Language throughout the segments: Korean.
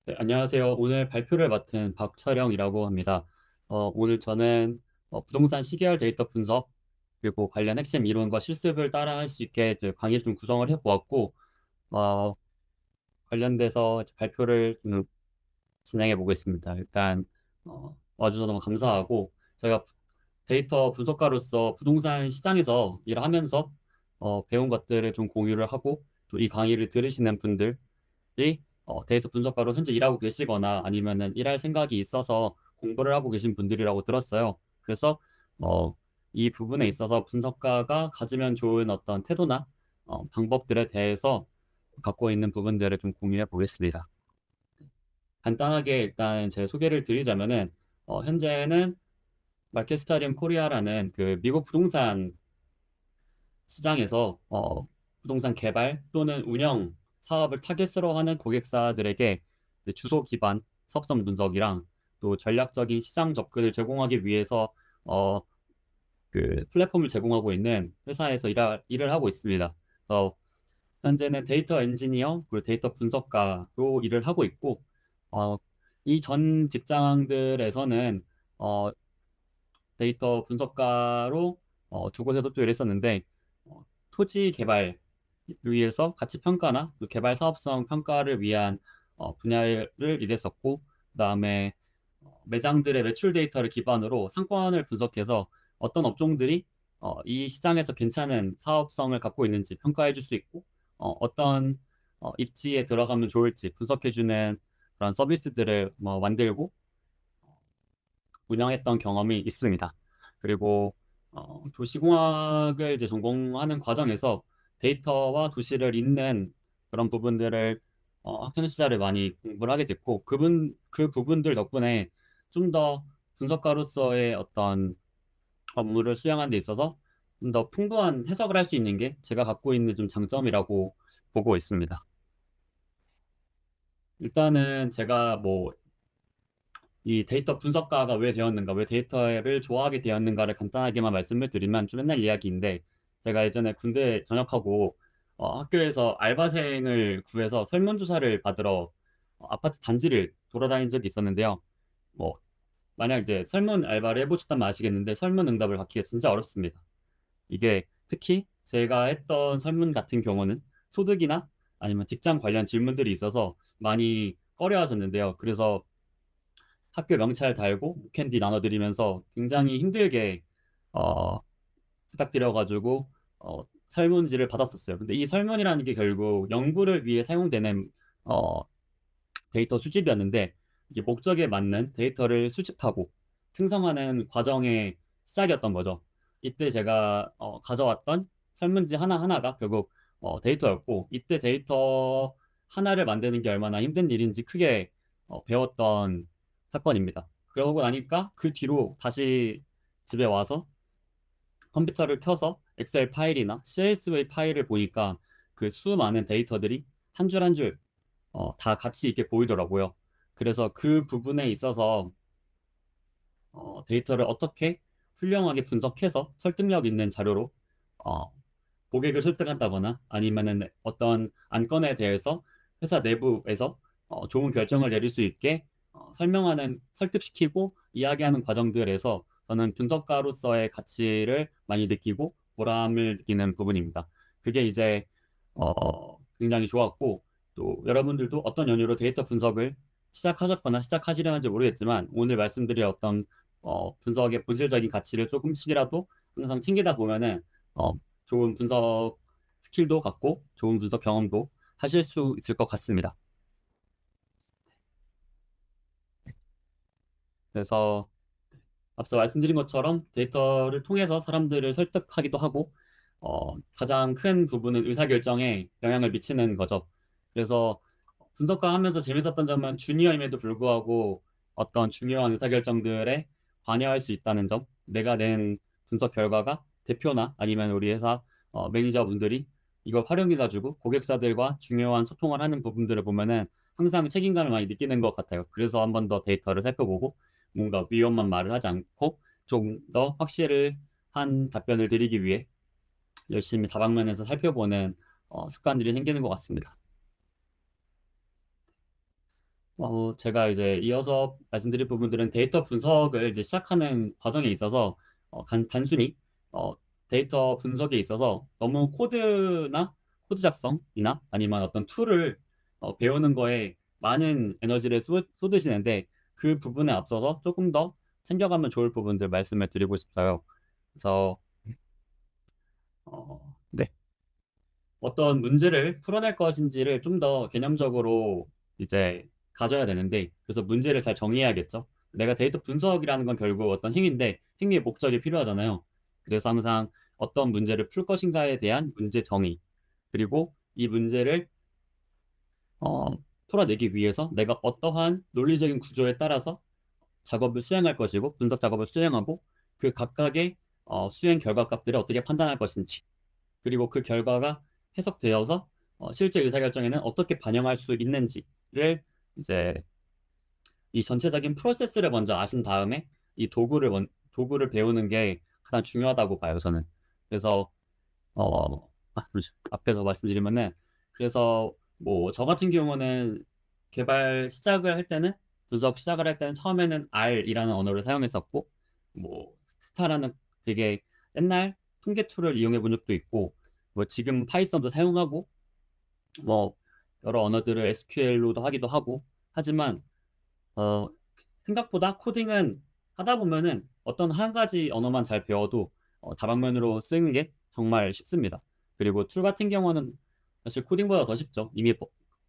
네, 안녕하세요. 오늘 발표를 맡은 박철영이라고 합니다. 오늘 저는 부동산 시계열 데이터 분석 그리고 관련 핵심 이론과 실습을 따라할 수 있게 강의를 좀 구성을 해보았고 어, 관련돼서 이제 발표를 좀 진행해 보겠습니다. 일단 와주셔서 너무 감사하고 제가 데이터 분석가로서 부동산 시장에서 일을 하면서 배운 것들을 좀 공유를 하고 또 이 강의를 들으시는 분들 데이터 분석가로 현재 일하고 계시거나 아니면은 일할 생각이 있어서 공부를 하고 계신 분들이라고 들었어요. 그래서 어, 이 부분에 있어서 분석가가 가지면 좋은 어떤 태도나 방법들에 대해서 갖고 있는 부분들을 좀 공유해 보겠습니다. 간단하게 일단 제 소개를 드리자면은 현재는 마켓스타디움 코리아라는 그 미국 부동산 시장에서 부동산 개발 또는 운영 사업을 타겟으로 하는 고객사들에게 이제 주소 기반 사업성 분석이랑 또 전략적인 시장 접근을 제공하기 위해서 어, 그 플랫폼을 제공하고 있는 회사에서 일을 하고 있습니다. 현재는 데이터 엔지니어 그리고 데이터 분석가로 일을 하고 있고 어, 이 전 직장들에서는 어, 데이터 분석가로 두 곳에서 또 일했었는데 토지 개발 위해서 가치 평가나 그 개발 사업성 평가를 위한 분야를 일했었고 그다음에 매장들의 매출 데이터를 기반으로 상권을 분석해서 어떤 업종들이 이 시장에서 괜찮은 사업성을 갖고 있는지 평가해 줄 수 있고 어떤 입지에 들어가면 좋을지 분석해주는 그런 서비스들을 만들고 운영했던 경험이 있습니다. 그리고 도시공학을 이제 전공하는 과정에서 데이터와 도시를 잇는 그런 부분들을 학창 시절에 많이 공부를 하게 됐고 그 부분들 덕분에 좀 더 분석가로서의 어떤 업무를 수행하는 데 있어서 좀 더 풍부한 해석을 할 수 있는 게 제가 갖고 있는 좀 장점이라고 보고 있습니다. 일단은 제가 이 데이터 분석가가 왜 되었는가, 왜 데이터를 좋아하게 되었는가를 간단하게만 말씀을 드리면 좀 옛날 이야기인데, 제가 예전에 군대 전역하고 학교에서 알바생을 구해서 설문조사를 받으러 아파트 단지를 돌아다닌 적이 있었는데요. 뭐, 만약 이제 설문 알바를 해보셨다면 아시겠는데, 설문 응답을 받기가 진짜 어렵습니다. 이게 특히 제가 했던 설문 같은 경우는 소득이나 아니면 직장 관련 질문들이 있어서 많이 꺼려 하셨는데요. 그래서 학교 명찰 달고 캔디 나눠드리면서 굉장히 힘들게 어, 부탁드려가지고 설문지를 받았었어요. 근데 이 설문이라는 게 결국 연구를 위해 사용되는 어, 데이터 수집이었는데 이게 목적에 맞는 데이터를 수집하고 생성하는 과정의 시작이었던 거죠. 이때 제가 가져왔던 설문지 하나하나가 결국 데이터였고 이때 데이터 하나를 만드는 게 얼마나 힘든 일인지 크게 배웠던 사건입니다. 그러고 나니까 그 뒤로 다시 집에 와서 컴퓨터를 켜서 엑셀 파일이나 CSV 파일을 보니까 그 수많은 데이터들이 한 줄 한 줄 다 같이 있게 보이더라고요. 그래서 그 부분에 있어서 데이터를 어떻게 훌륭하게 분석해서 설득력 있는 자료로 어, 고객을 설득한다거나 아니면은 어떤 안건에 대해서 회사 내부에서 좋은 결정을 내릴 수 있게 설명하는, 설득시키고 이야기하는 과정들에서 저는 분석가로서의 가치를 많이 느끼고 보람을 느끼는 부분입니다. 그게 이제 굉장히 좋았고 또 여러분들도 어떤 연유로 데이터 분석을 시작하셨거나 시작하시려는지 모르겠지만 오늘 말씀드린 어떤 분석의 본질적인 가치를 조금씩이라도 항상 챙기다 보면은 어, 좋은 분석 스킬도 갖고 좋은 분석 경험도 하실 수 있을 것 같습니다. 그래서 앞서 말씀드린 것처럼 데이터를 통해서 사람들을 설득하기도 하고 가장 큰 부분은 의사결정에 영향을 미치는 거죠. 그래서 분석가 하면서 재밌었던 점은 주니어임에도 불구하고 어떤 중요한 의사결정들에 관여할 수 있다는 점, 내가 낸 분석 결과가 대표나 아니면 우리 회사 매니저분들이 이걸 활용해가지고 고객사들과 중요한 소통을 하는 부분들을 보면은 항상 책임감을 많이 느끼는 것 같아요. 그래서 한 번 더 데이터를 살펴보고 뭔가 위험한 말을 하지 않고 좀 더 확실한 답변을 드리기 위해 열심히 다방면에서 살펴보는 습관들이 생기는 것 같습니다. 제가 이제 이어서 말씀드릴 부분들은 데이터 분석을 이제 시작하는 과정에 있어서 단순히 어, 데이터 분석에 있어서 너무 코드 작성이나 아니면 어떤 툴을 배우는 거에 많은 에너지를 쏟으시는데 그 부분에 앞서서 조금 더 챙겨가면 좋을 부분들 말씀을 드리고 싶어요. 그래서 네. 어떤 문제를 풀어낼 것인지를 좀 더 개념적으로 이제 가져야 되는데, 그래서 문제를 잘 정의해야겠죠. 내가 데이터 분석이라는 건 결국 어떤 행위인데, 행위의 목적이 필요하잖아요. 그래서 항상 어떤 문제를 풀 것인가에 대한 문제 정의, 그리고 이 문제를 어, 풀어내기 위해서 내가 어떠한 논리적인 구조에 따라서 작업을 수행할 것이고, 분석 작업을 수행하고, 그 각각의 수행 결과 값들을 어떻게 판단할 것인지, 그리고 그 결과가 해석되어서 실제 의사결정에는 어떻게 반영할 수 있는지를 이제 이 전체적인 프로세스를 먼저 아신 다음에 이 도구를 배우는 게 가장 중요하다고 봐요, 저는. 그래서 잠시 앞에서 말씀드리면은 그래서 뭐 저 같은 경우는 개발 시작을 할 때는 분석 시작을 할 때는 처음에는 R이라는 언어를 사용했었고 뭐 스타라는 되게 옛날 통계 툴을 이용해 본 적도 있고 뭐 지금 파이썬도 사용하고 뭐 여러 언어들을 SQL로도 하기도 하고 하지만 어, 생각보다 코딩은 하다 보면은 어떤 한 가지 언어만 잘 배워도 다방면으로 쓰는 게 정말 쉽습니다. 그리고 툴 같은 경우는 사실 코딩보다 더 쉽죠. 이미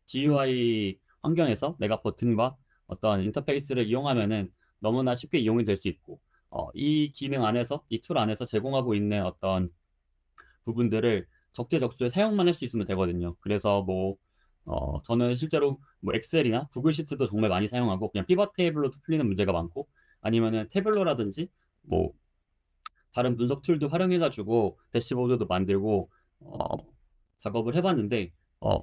GUI 환경에서 내가 버튼과 어떤 인터페이스를 이용하면은 너무나 쉽게 이용이 될 수 있고 이 기능 안에서 이 툴 안에서 제공하고 있는 어떤 부분들을 적재적소에 사용만 할 수 있으면 되거든요. 그래서 뭐 저는 실제로 뭐 엑셀이나 구글 시트도 정말 많이 사용하고 그냥 피벗 테이블로도 풀리는 문제가 많고 아니면은 태블로라든지 뭐 다른 분석 툴도 활용해가지고 대시보드도 만들고 어, 작업을 해봤는데 어,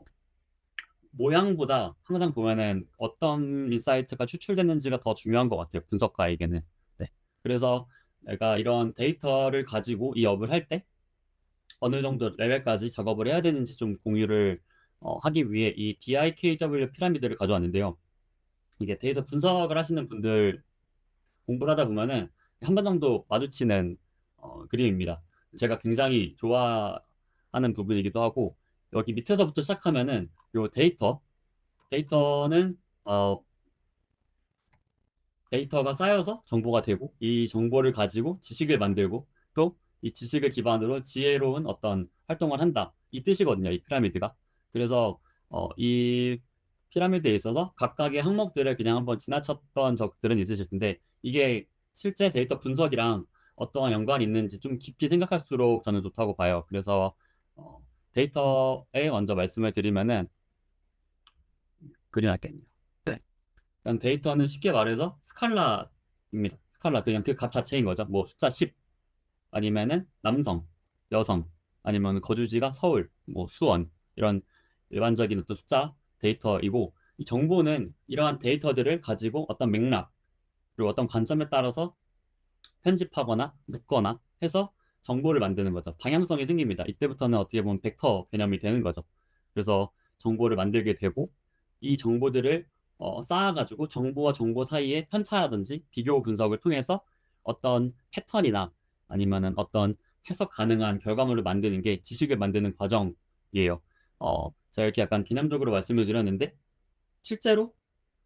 모양보다 항상 보면은 어떤 인사이트가 추출됐는지가 더 중요한 것 같아요. 분석가에게는. 네. 그래서 내가 이런 데이터를 가지고 이 업을 할 때 어느 정도 레벨까지 작업을 해야 되는지 좀 공유를 하기 위해 이 DIKW 피라미드를 가져왔는데요. 이게 데이터 분석을 하시는 분들 공부를 하다 보면은 한 번 정도 마주치는 그림입니다. 제가 굉장히 좋아하는 부분이기도 하고 여기 밑에서부터 시작하면은 요 데이터는 데이터가 쌓여서 정보가 되고 이 정보를 가지고 지식을 만들고 또 이 지식을 기반으로 지혜로운 어떤 활동을 한다. 이 뜻이거든요. 이 피라미드가. 그래서 이 피라미드에 있어서 각각의 항목들을 그냥 한번 지나쳤던 적들은 있으실 텐데 이게 실제 데이터 분석이랑 어떠한 연관이 있는지 좀 깊이 생각할수록 저는 좋다고 봐요. 그래서 어, 데이터에 먼저 말씀을 드리면은 그림 할게요. 그냥 데이터는 쉽게 말해서 스칼라입니다. 스칼라 그냥 그 값 자체인 거죠. 뭐 숫자 10 아니면은 남성, 여성 아니면 거주지가 서울, 뭐 수원 이런 일반적인 어떤 숫자 데이터이고 이 정보는 이러한 데이터들을 가지고 어떤 맥락 그리고 어떤 관점에 따라서 편집하거나 묶거나 해서 정보를 만드는 거죠. 방향성이 생깁니다. 이때부터는 어떻게 보면 벡터 개념이 되는 거죠. 그래서 정보를 만들게 되고 이 정보들을 쌓아가지고 정보와 정보 사이의 편차라든지 비교 분석을 통해서 어떤 패턴이나 아니면은 어떤 해석 가능한 결과물을 만드는 게 지식을 만드는 과정이에요. 제가 이렇게 약간 개념적으로 말씀을 드렸는데 실제로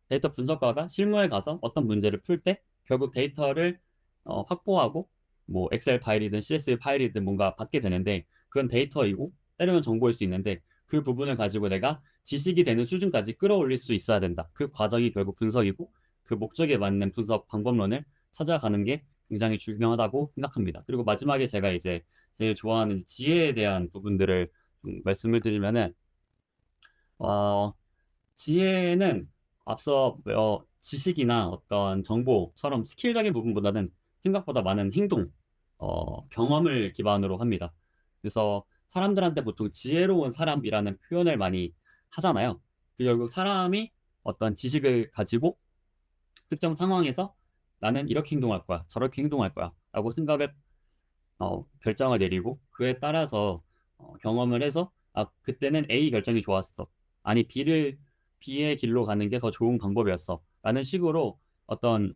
데이터 분석가가 실무에 가서 어떤 문제를 풀 때 결국 데이터를 확보하고 뭐 엑셀 파일이든 CSV 파일이든 뭔가 받게 되는데 그건 데이터이고 때로는 정보일 수 있는데 그 부분을 가지고 내가 지식이 되는 수준까지 끌어올릴 수 있어야 된다. 그 과정이 결국 분석이고 그 목적에 맞는 분석 방법론을 찾아가는 게 굉장히 중요하다고 생각합니다. 그리고 마지막에 제가 이제 제일 좋아하는 지혜에 대한 부분들을 좀 말씀을 드리면은 어, 지혜는 앞서 지식이나 어떤 정보처럼 스킬적인 부분보다는 생각보다 많은 행동, 경험을 기반으로 합니다. 그래서 사람들한테 보통 지혜로운 사람이라는 표현을 많이 하잖아요. 결국 사람이 어떤 지식을 가지고 특정 상황에서 나는 이렇게 행동할 거야, 저렇게 행동할 거야, 라고 생각을 결정을 내리고 그에 따라서 경험을 해서 아 그때는 A 결정이 좋았어. 아니 B를 B의 길로 가는 게 더 좋은 방법이었어. 라는 식으로 어떤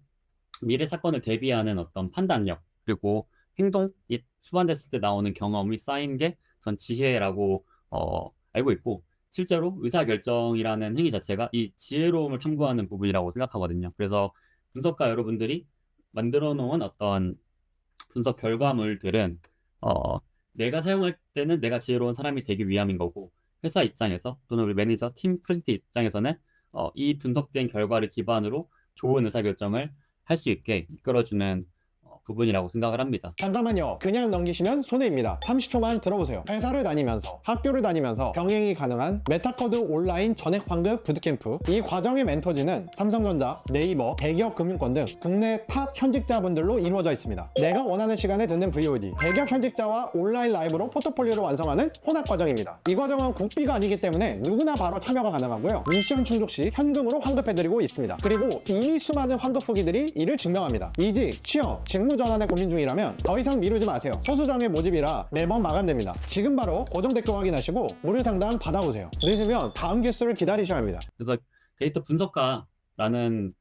미래 사건을 대비하는 어떤 판단력, 그리고 행동이 수반됐을 때 나오는 경험이 쌓인 게 전 지혜라고 알고 있고, 실제로 의사결정이라는 행위 자체가 이 지혜로움을 탐구하는 부분이라고 생각하거든요. 그래서 분석가 여러분들이 만들어 놓은 어떤 분석 결과물들은 어, 내가 사용할 때는 내가 지혜로운 사람이 되기 위함인 거고, 회사 입장에서 또는 우리 매니저, 팀 프로젝트 입장에서는 이 분석된 결과를 기반으로 좋은 의사결정을 할 수 있게 이끌어주는 부분이라고 생각을 합니다. 잠깐만요. 그냥 넘기시면 손해입니다. 30초만 들어보세요. 회사를 다니면서, 학교를 다니면서 병행이 가능한 메타커드 온라인 전액 환급 부트캠프. 이 과정의 멘토지는 삼성전자, 네이버, 대기업 금융권 등 국내 탑 현직자분들로 이루어져 있습니다. 내가 원하는 시간에 듣는 VOD, 대기업 현직자와 온라인 라이브로 포트폴리오를 완성하는 혼합 과정입니다. 이 과정은 국비가 아니기 때문에 누구나 바로 참여가 가능하고요. 미션 충족 시 현금으로 환급해드리고 있습니다. 그리고 이미 수많은 환급 후기들이 이를 증명합니다. 이직, 취업, 직무 전환에 고민 중이라면 더 이상 미루지 마세요. 소수정예 모집이라 매번 마감됩니다. 지금 바로 고정 댓글 확인하시고 무료 상담 받아보세요. 늦으면 다음 개수를 기다리셔야 합니다. 그래서 데이터 분석가라는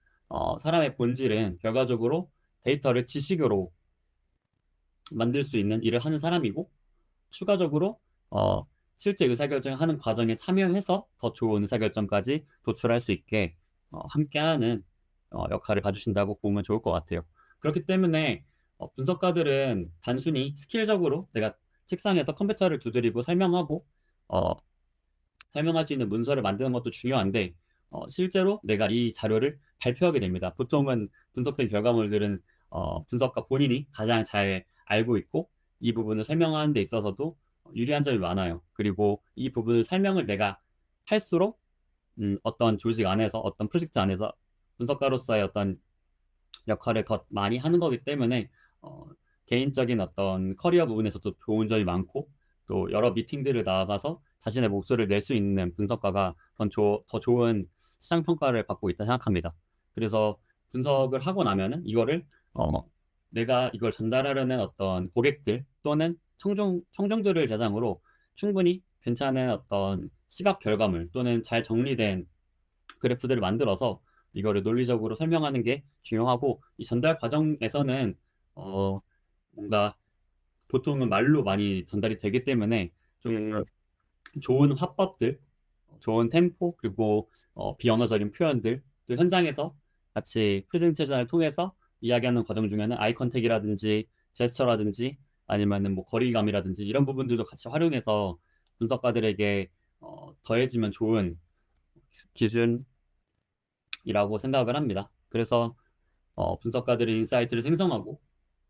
사람의 본질은 결과적으로 데이터를 지식으로 만들 수 있는 일을 하는 사람이고, 추가적으로 실제 의사결정을 하는 과정에 참여해서 더 좋은 의사결정까지 도출할 수 있게 함께하는 역할을 봐주신다고 보면 좋을 것 같아요. 그렇기 때문에 분석가들은 단순히 스킬적으로 내가 책상에서 컴퓨터를 두드리고 설명하고 어, 설명할 수 있는 문서를 만드는 것도 중요한데, 실제로 내가 이 자료를 발표하게 됩니다. 보통은 분석된 결과물들은 분석가 본인이 가장 잘 알고 있고, 이 부분을 설명하는 데 있어서도 유리한 점이 많아요. 그리고 이 부분을 설명을 내가 할수록 어떤 조직 안에서, 어떤 프로젝트 안에서 분석가로서의 어떤 역할을 더 많이 하는 거기 때문에 어, 개인적인 어떤 커리어 부분에서도 좋은 점이 많고, 또 여러 미팅들을 나가서 자신의 목소리를 낼 수 있는 분석가가 더 좋은 시장 평가를 받고 있다 생각합니다. 그래서 분석을 하고 나면은 이거를 내가 이걸 전달하려는 어떤 고객들 또는 청중들을 대상으로 충분히 괜찮은 어떤 시각 결과물 또는 잘 정리된 그래프들을 만들어서 이거를 논리적으로 설명하는 게 중요하고, 이 전달 과정에서는 뭔가 보통은 말로 많이 전달이 되기 때문에 좀 좋은 화법들, 좋은 템포, 그리고 비언어적인 표현들, 또 현장에서 같이 프레젠테이션을 통해서 이야기하는 과정 중에는 아이 컨택이라든지 제스처라든지 아니면은 뭐 거리감이라든지 이런 부분들도 같이 활용해서 분석가들에게 더해지면 좋은 기준이라고 생각을 합니다. 그래서 분석가들이 인사이트를 생성하고,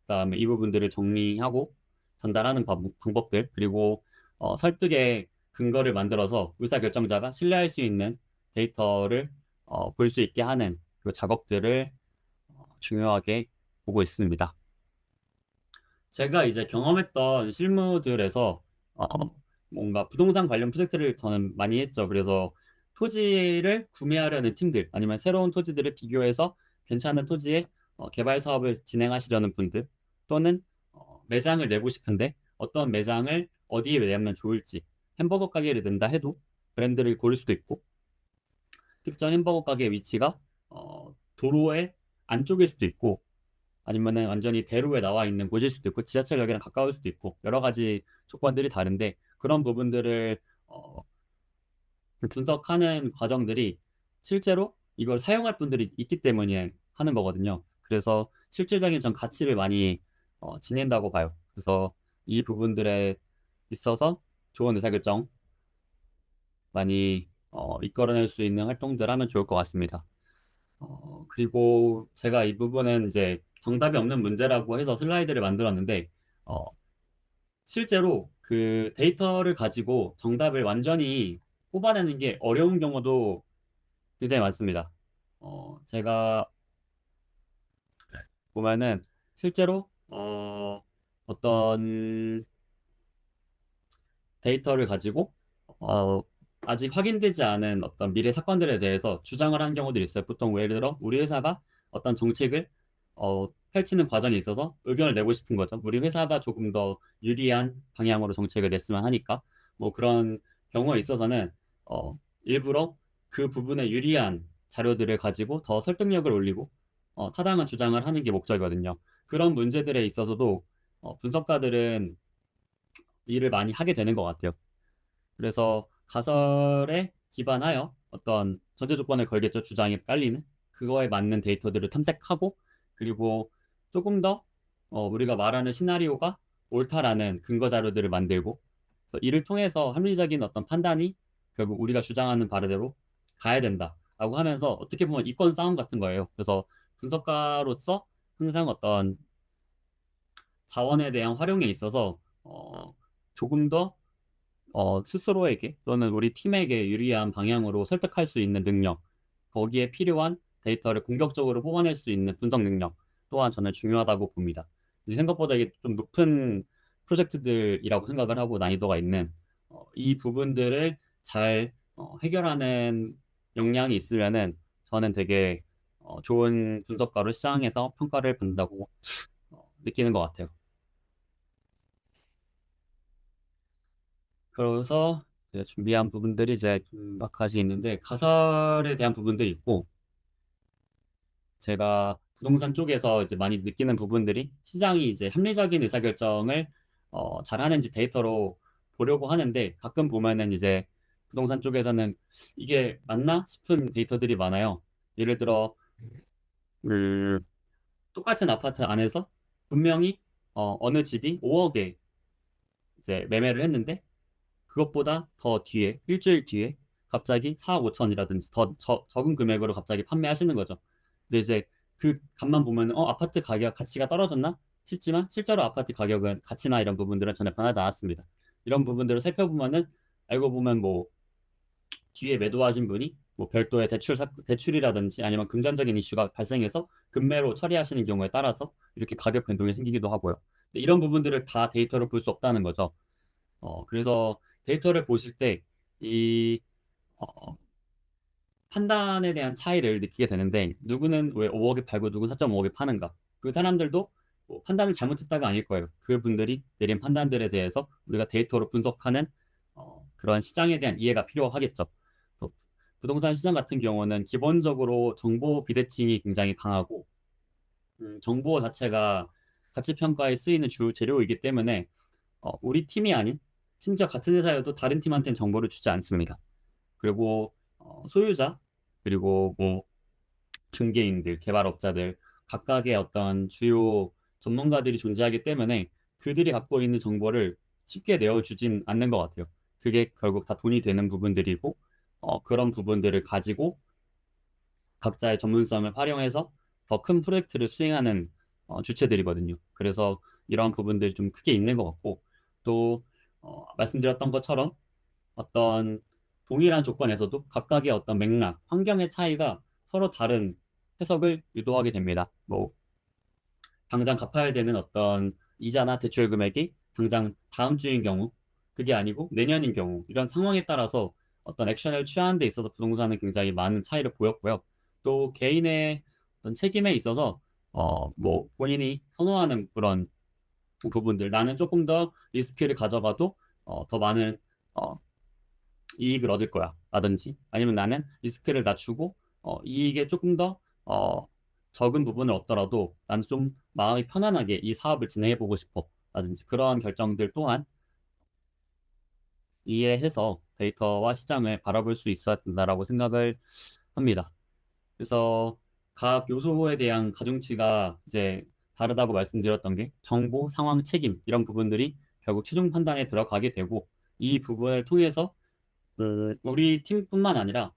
그다음에 이 부분들을 정리하고 전달하는 방법들, 그리고 설득의 근거를 만들어서 의사결정자가 신뢰할 수 있는 데이터를 볼 수 있게 하는 그 작업들을 중요하게 보고 있습니다. 제가 이제 경험했던 실무들에서 뭔가 부동산 관련 프로젝트를 저는 많이 했죠. 그래서 토지를 구매하려는 팀들, 아니면 새로운 토지들을 비교해서 괜찮은 토지의 개발 사업을 진행하시려는 분들, 또는 매장을 내고 싶은데 어떤 매장을 어디에 내면 좋을지, 햄버거 가게를 낸다 해도 브랜드를 고를 수도 있고, 특정 햄버거 가게의 위치가 도로의 안쪽일 수도 있고, 아니면은 완전히 대로에 나와 있는 곳일 수도 있고, 지하철역이랑 가까울 수도 있고, 여러 가지 조건들이 다른데, 그런 부분들을 분석하는 과정들이 실제로 이걸 사용할 분들이 있기 때문에 하는 거거든요. 그래서 실질적인 전 가치를 많이 지닌다고 봐요. 그래서 이 부분들에 있어서 좋은 의사결정 많이 이끌어낼 수 있는 활동들 하면 좋을 것 같습니다. 그리고 제가 이 부분은 이제 정답이 없는 문제라고 해서 슬라이드를 만들었는데, 어, 실제로 그 데이터를 가지고 정답을 완전히 뽑아내는 게 어려운 경우도 굉장히 많습니다. 제가 보면은 실제로 어떤 데이터를 가지고 아직 확인되지 않은 어떤 미래 사건들에 대해서 주장을 하는 경우들이 있어요. 보통 예를 들어 우리 회사가 어떤 정책을 펼치는 과정에 있어서 의견을 내고 싶은 거죠. 우리 회사가 조금 더 유리한 방향으로 정책을 냈으면 하니까, 뭐 그런 경우에 있어서는 일부러 그 부분에 유리한 자료들을 가지고 더 설득력을 올리고 타당한 주장을 하는 게 목적이거든요. 그런 문제들에 있어서도 분석가들은 일을 많이 하게 되는 것 같아요. 그래서 가설에 기반하여 어떤 전제 조건을 걸겠죠. 주장이 깔리는 그거에 맞는 데이터들을 탐색하고 그리고 조금 더 우리가 말하는 시나리오가 옳다라는 근거 자료들을 만들고 그래서 이를 통해서 합리적인 어떤 판단이 결국 우리가 주장하는 바대로 가야 된다라고 하면서 어떻게 보면 이권 싸움 같은 거예요. 그래서 분석가로서 항상 어떤 자원에 대한 활용에 있어서 조금 더 스스로에게 또는 우리 팀에게 유리한 방향으로 설득할 수 있는 능력, 거기에 필요한 데이터를 공격적으로 뽑아낼 수 있는 분석 능력 또한 저는 중요하다고 봅니다. 이 생각보다 이게 좀 높은 프로젝트들이라고 생각을 하고 난이도가 있는 이 부분들을 잘 해결하는 역량이 있으면은 저는 되게 좋은 분석가로 시장에서 평가를 받는다고 느끼는 것 같아요. 그래서 제가 준비한 부분들이 이제 몇 가지 있는데 가설에 대한 부분들이 있고 제가 부동산 쪽에서 이제 많이 느끼는 부분들이 시장이 이제 합리적인 의사결정을 잘하는지 데이터로 보려고 하는데 가끔 보면은 이제 부동산 쪽에서는 이게 맞나 싶은 데이터들이 많아요. 예를 들어 음, 똑같은 아파트 안에서 분명히 어느 집이 5억에 이제 매매를 했는데 그것보다 더 뒤에, 일주일 뒤에 갑자기 4억 5천이라든지 더 적은 금액으로 갑자기 판매하시는 거죠. 근데 이제 그 값만 보면, 아파트 가격 가치가 떨어졌나? 싶지만 실제로 아파트 가격은 가치나 이런 부분들은 전혀 변하지 않았습니다. 이런 부분들을 살펴보면은 알고 보면 뭐 뒤에 매도하신 분이 뭐 별도의 대출이라든지 아니면 금전적인 이슈가 발생해서 급매로 처리하시는 경우에 따라서 이렇게 가격 변동이 생기기도 하고요. 근데 이런 부분들을 다 데이터로 볼 수 없다는 거죠. 그래서 데이터를 보실 때 이 판단에 대한 차이를 느끼게 되는데 누구는 왜 5억에 팔고 누구는 4.5억에 파는가? 그 사람들도 뭐 판단을 잘못했다가 아닐 거예요. 그분들이 내린 판단들에 대해서 우리가 데이터로 분석하는 그런 시장에 대한 이해가 필요하겠죠. 또 부동산 시장 같은 경우는 기본적으로 정보 비대칭이 굉장히 강하고 정보 자체가 가치 평가에 쓰이는 주 재료이기 때문에 우리 팀이 아닌 심지어 같은 회사여도 다른 팀한테는 정보를 주지 않습니다. 그리고 소유자 그리고 뭐 중개인들, 개발업자들 각각의 어떤 주요 전문가들이 존재하기 때문에 그들이 갖고 있는 정보를 쉽게 내어주진 않는 것 같아요. 그게 결국 다 돈이 되는 부분들이고 그런 부분들을 가지고 각자의 전문성을 활용해서 더 큰 프로젝트를 수행하는 주체들이거든요. 그래서 이런 부분들이 좀 크게 있는 것 같고 또 말씀드렸던 것처럼 어떤 동일한 조건에서도 각각의 어떤 맥락, 환경의 차이가 서로 다른 해석을 유도하게 됩니다. 뭐 당장 갚아야 되는 어떤 이자나 대출 금액이 당장 다음 주인 경우, 그게 아니고 내년인 경우, 이런 상황에 따라서 어떤 액션을 취하는 데 있어서 부동산은 굉장히 많은 차이를 보였고요. 또 개인의 어떤 책임에 있어서 뭐 본인이 선호하는 그런 부분들, 나는 조금 더 리스크를 가져가도 더 많은 어, 이익을 얻을 거야. 라든지 아니면 나는 리스크를 낮추고 이익에 조금 더 적은 부분을 얻더라도 나는 좀 마음이 편안하게 이 사업을 진행해 보고 싶어. 라든지 그런 결정들 또한 이해해서 데이터와 시장을 바라볼 수 있어야 된다라고 생각을 합니다. 그래서 각 요소에 대한 가중치가 이제 다르다고 말씀드렸던 게 정보, 상황, 책임 이런 부분들이 결국 최종 판단에 들어가게 되고 이 부분을 통해서 우리 팀뿐만 아니라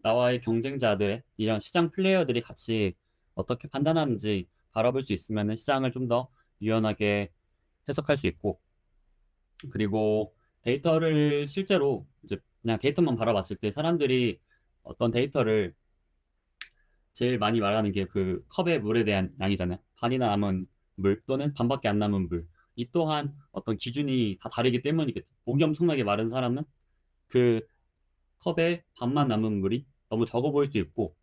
나와의 경쟁자들, 이런 시장 플레이어들이 같이 어떻게 판단하는지 바라볼 수 있으면 시장을 좀 더 유연하게 해석할 수 있고, 그리고 데이터를 실제로 이제 그냥 데이터만 바라봤을 때 사람들이 어떤 데이터를 제일 많이 말하는 게 그 컵의 물에 대한 양이잖아요. 반이나 남은 물 또는 반밖에 안 남은 물. 이 또한 어떤 기준이 다 다르기 때문이겠죠. 목이 엄청나게 마른 사람은 그 컵에 반만 남은 물이 너무 적어 보일 수 있고,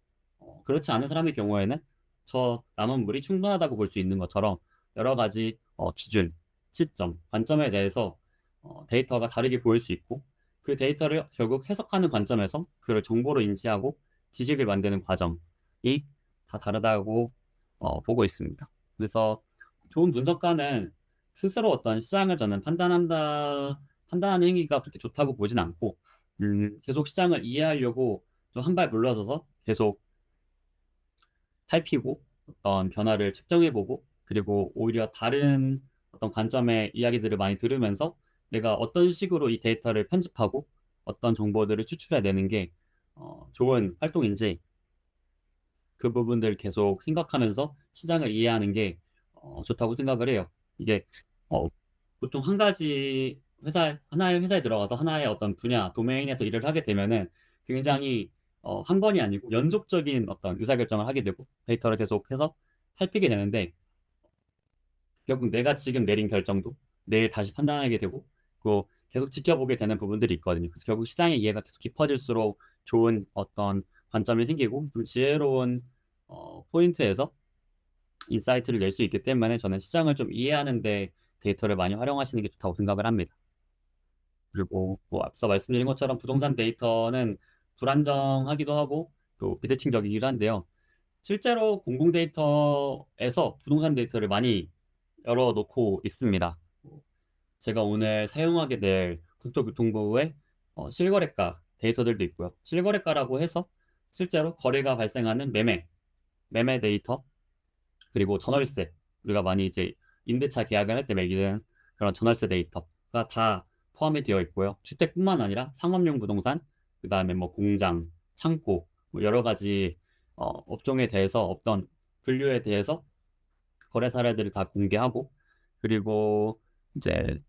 그렇지 않은 사람의 경우에는 저 남은 물이 충분하다고 볼 수 있는 것처럼 여러 가지 기준, 시점, 관점에 대해서 데이터가 다르게 보일 수 있고, 그 데이터를 결국 해석하는 관점에서 그걸 정보로 인지하고 지식을 만드는 과정이 다 다르다고 보고 있습니다. 그래서 좋은 분석가는 스스로 어떤 시장을 저는 판단하는 행위가 그렇게 좋다고 보진 않고, 계속 시장을 이해하려고 좀 한 발 물러서서 계속 살피고 어떤 변화를 측정해보고, 그리고 오히려 다른 어떤 관점의 이야기들을 많이 들으면서 내가 어떤 식으로 이 데이터를 편집하고 어떤 정보들을 추출해내는 게 좋은 활동인지, 그 부분들 계속 생각하면서 시장을 이해하는 게 좋다고 생각을 해요. 이게 어, 보통 한 가지 하나의 회사에 들어가서 하나의 어떤 분야, 도메인에서 일을 하게 되면은 굉장히 한 번이 아니고 연속적인 어떤 의사결정을 하게 되고 데이터를 계속해서 살피게 되는데, 결국 내가 지금 내린 결정도 내일 다시 판단하게 되고, 그 계속 지켜보게 되는 부분들이 있거든요. 그래서 결국 시장의 이해가 계속 깊어질수록 좋은 어떤 관점이 생기고 좀 지혜로운 포인트에서 인사이트를 낼 수 있기 때문에 저는 시장을 좀 이해하는데 데이터를 많이 활용하시는 게 좋다고 생각을 합니다. 그리고 뭐 앞서 말씀드린 것처럼 부동산 데이터는 불안정하기도 하고 또 비대칭적이기도 한데요. 실제로 공공 데이터에서 부동산 데이터를 많이 열어놓고 있습니다. 제가 오늘 사용하게 될 국토교통부의 실거래가 데이터들도 있고요. 실거래가라고 해서 실제로 거래가 발생하는 매매 데이터, 그리고 전월세, 우리가 많이 이제 임대차 계약을 할 때 매기는 그런 전월세 데이터가 다 포함이 되어 있고요. 주택뿐만 아니라 상업용 부동산, 그 다음에 뭐 공장, 창고, 뭐 여러 가지 업종에 대해서 어떤 분류에 대해서 거래 사례들을 다 공개하고, 그리고 이제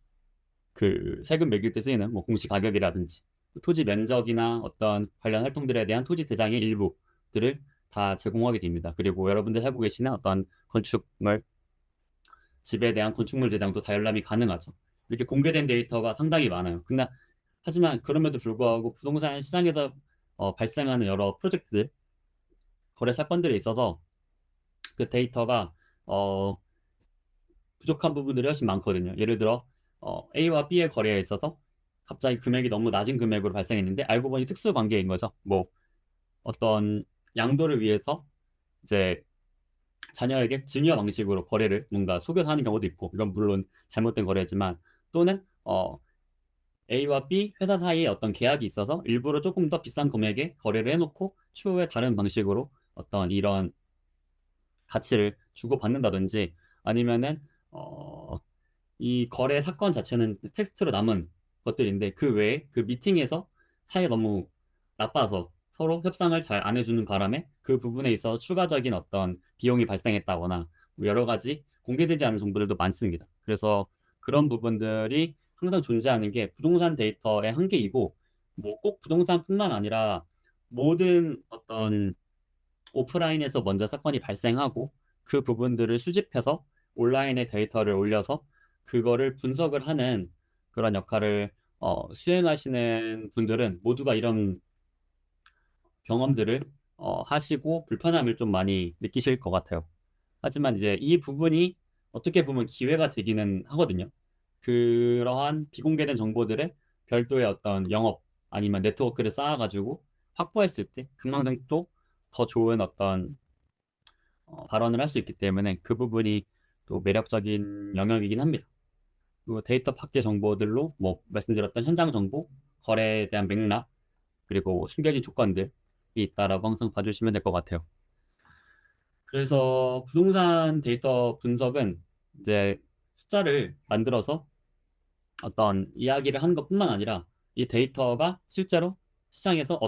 그 세금 매길 때 쓰이는 뭐 공시 가격이라든지 토지 면적이나 어떤 관련 활동들에 대한 토지 대장의 일부들을 다 제공하게 됩니다. 그리고 여러분들 해보고 계시는 어떤 건축물, 집에 대한 건축물 대장도 다 열람이 가능하죠. 이렇게 공개된 데이터가 상당히 많아요. 근데 하지만 그럼에도 불구하고 부동산 시장에서 발생하는 여러 프로젝트들, 거래 사건들에 있어서 그 데이터가 어, 부족한 부분들이 훨씬 많거든요. 예를 들어 A와 B의 거래에 있어서 갑자기 금액이 너무 낮은 금액으로 발생했는데 알고 보니 특수 관계인 거죠. 뭐 어떤 양도를 위해서 이제 자녀에게 증여 방식으로 거래를 뭔가 속여서 하는 경우도 있고, 이건 물론 잘못된 거래지만, 또는 A와 B 회사 사이에 어떤 계약이 있어서 일부러 조금 더 비싼 금액에 거래를 해놓고 추후에 다른 방식으로 어떤 이런 가치를 주고받는다든지, 아니면은 이 거래 사건 자체는 텍스트로 남은 것들인데 그 외에 그 미팅에서 사이가 너무 나빠서 서로 협상을 잘 안 해주는 바람에 그 부분에 있어서 추가적인 어떤 비용이 발생했다거나 뭐 여러 가지 공개되지 않은 정보들도 많습니다. 그래서 그런 부분들이 항상 존재하는 게 부동산 데이터의 한계이고, 뭐 꼭 부동산뿐만 아니라 모든 어떤 오프라인에서 먼저 사건이 발생하고 그 부분들을 수집해서 온라인에 데이터를 올려서 그거를 분석을 하는 그런 역할을 수행하시는 분들은 모두가 이런 경험들을 하시고 불편함을 좀 많이 느끼실 것 같아요. 하지만 이제 이 부분이 어떻게 보면 기회가 되기는 하거든요. 그러한 비공개된 정보들을 별도의 어떤 영업 아니면 네트워크를 쌓아가지고 확보했을 때 그만큼 또 더 좋은 어떤 발언을 할 수 있기 때문에 그 부분이 또 매력적인 영역이긴 합니다. 그리고 데이터 파괴 정보들로 뭐 말씀드렸던 현장 정보, 거래에 대한 맥락, 그리고 숨겨진 조건들이 있다라고 항상 봐주시면 될 것 같아요. 그래서 부동산 데이터 분석은 이제 숫자를 만들어서 어떤 이야기를 하는 것뿐만 아니라 이 데이터가 실제로 시장에서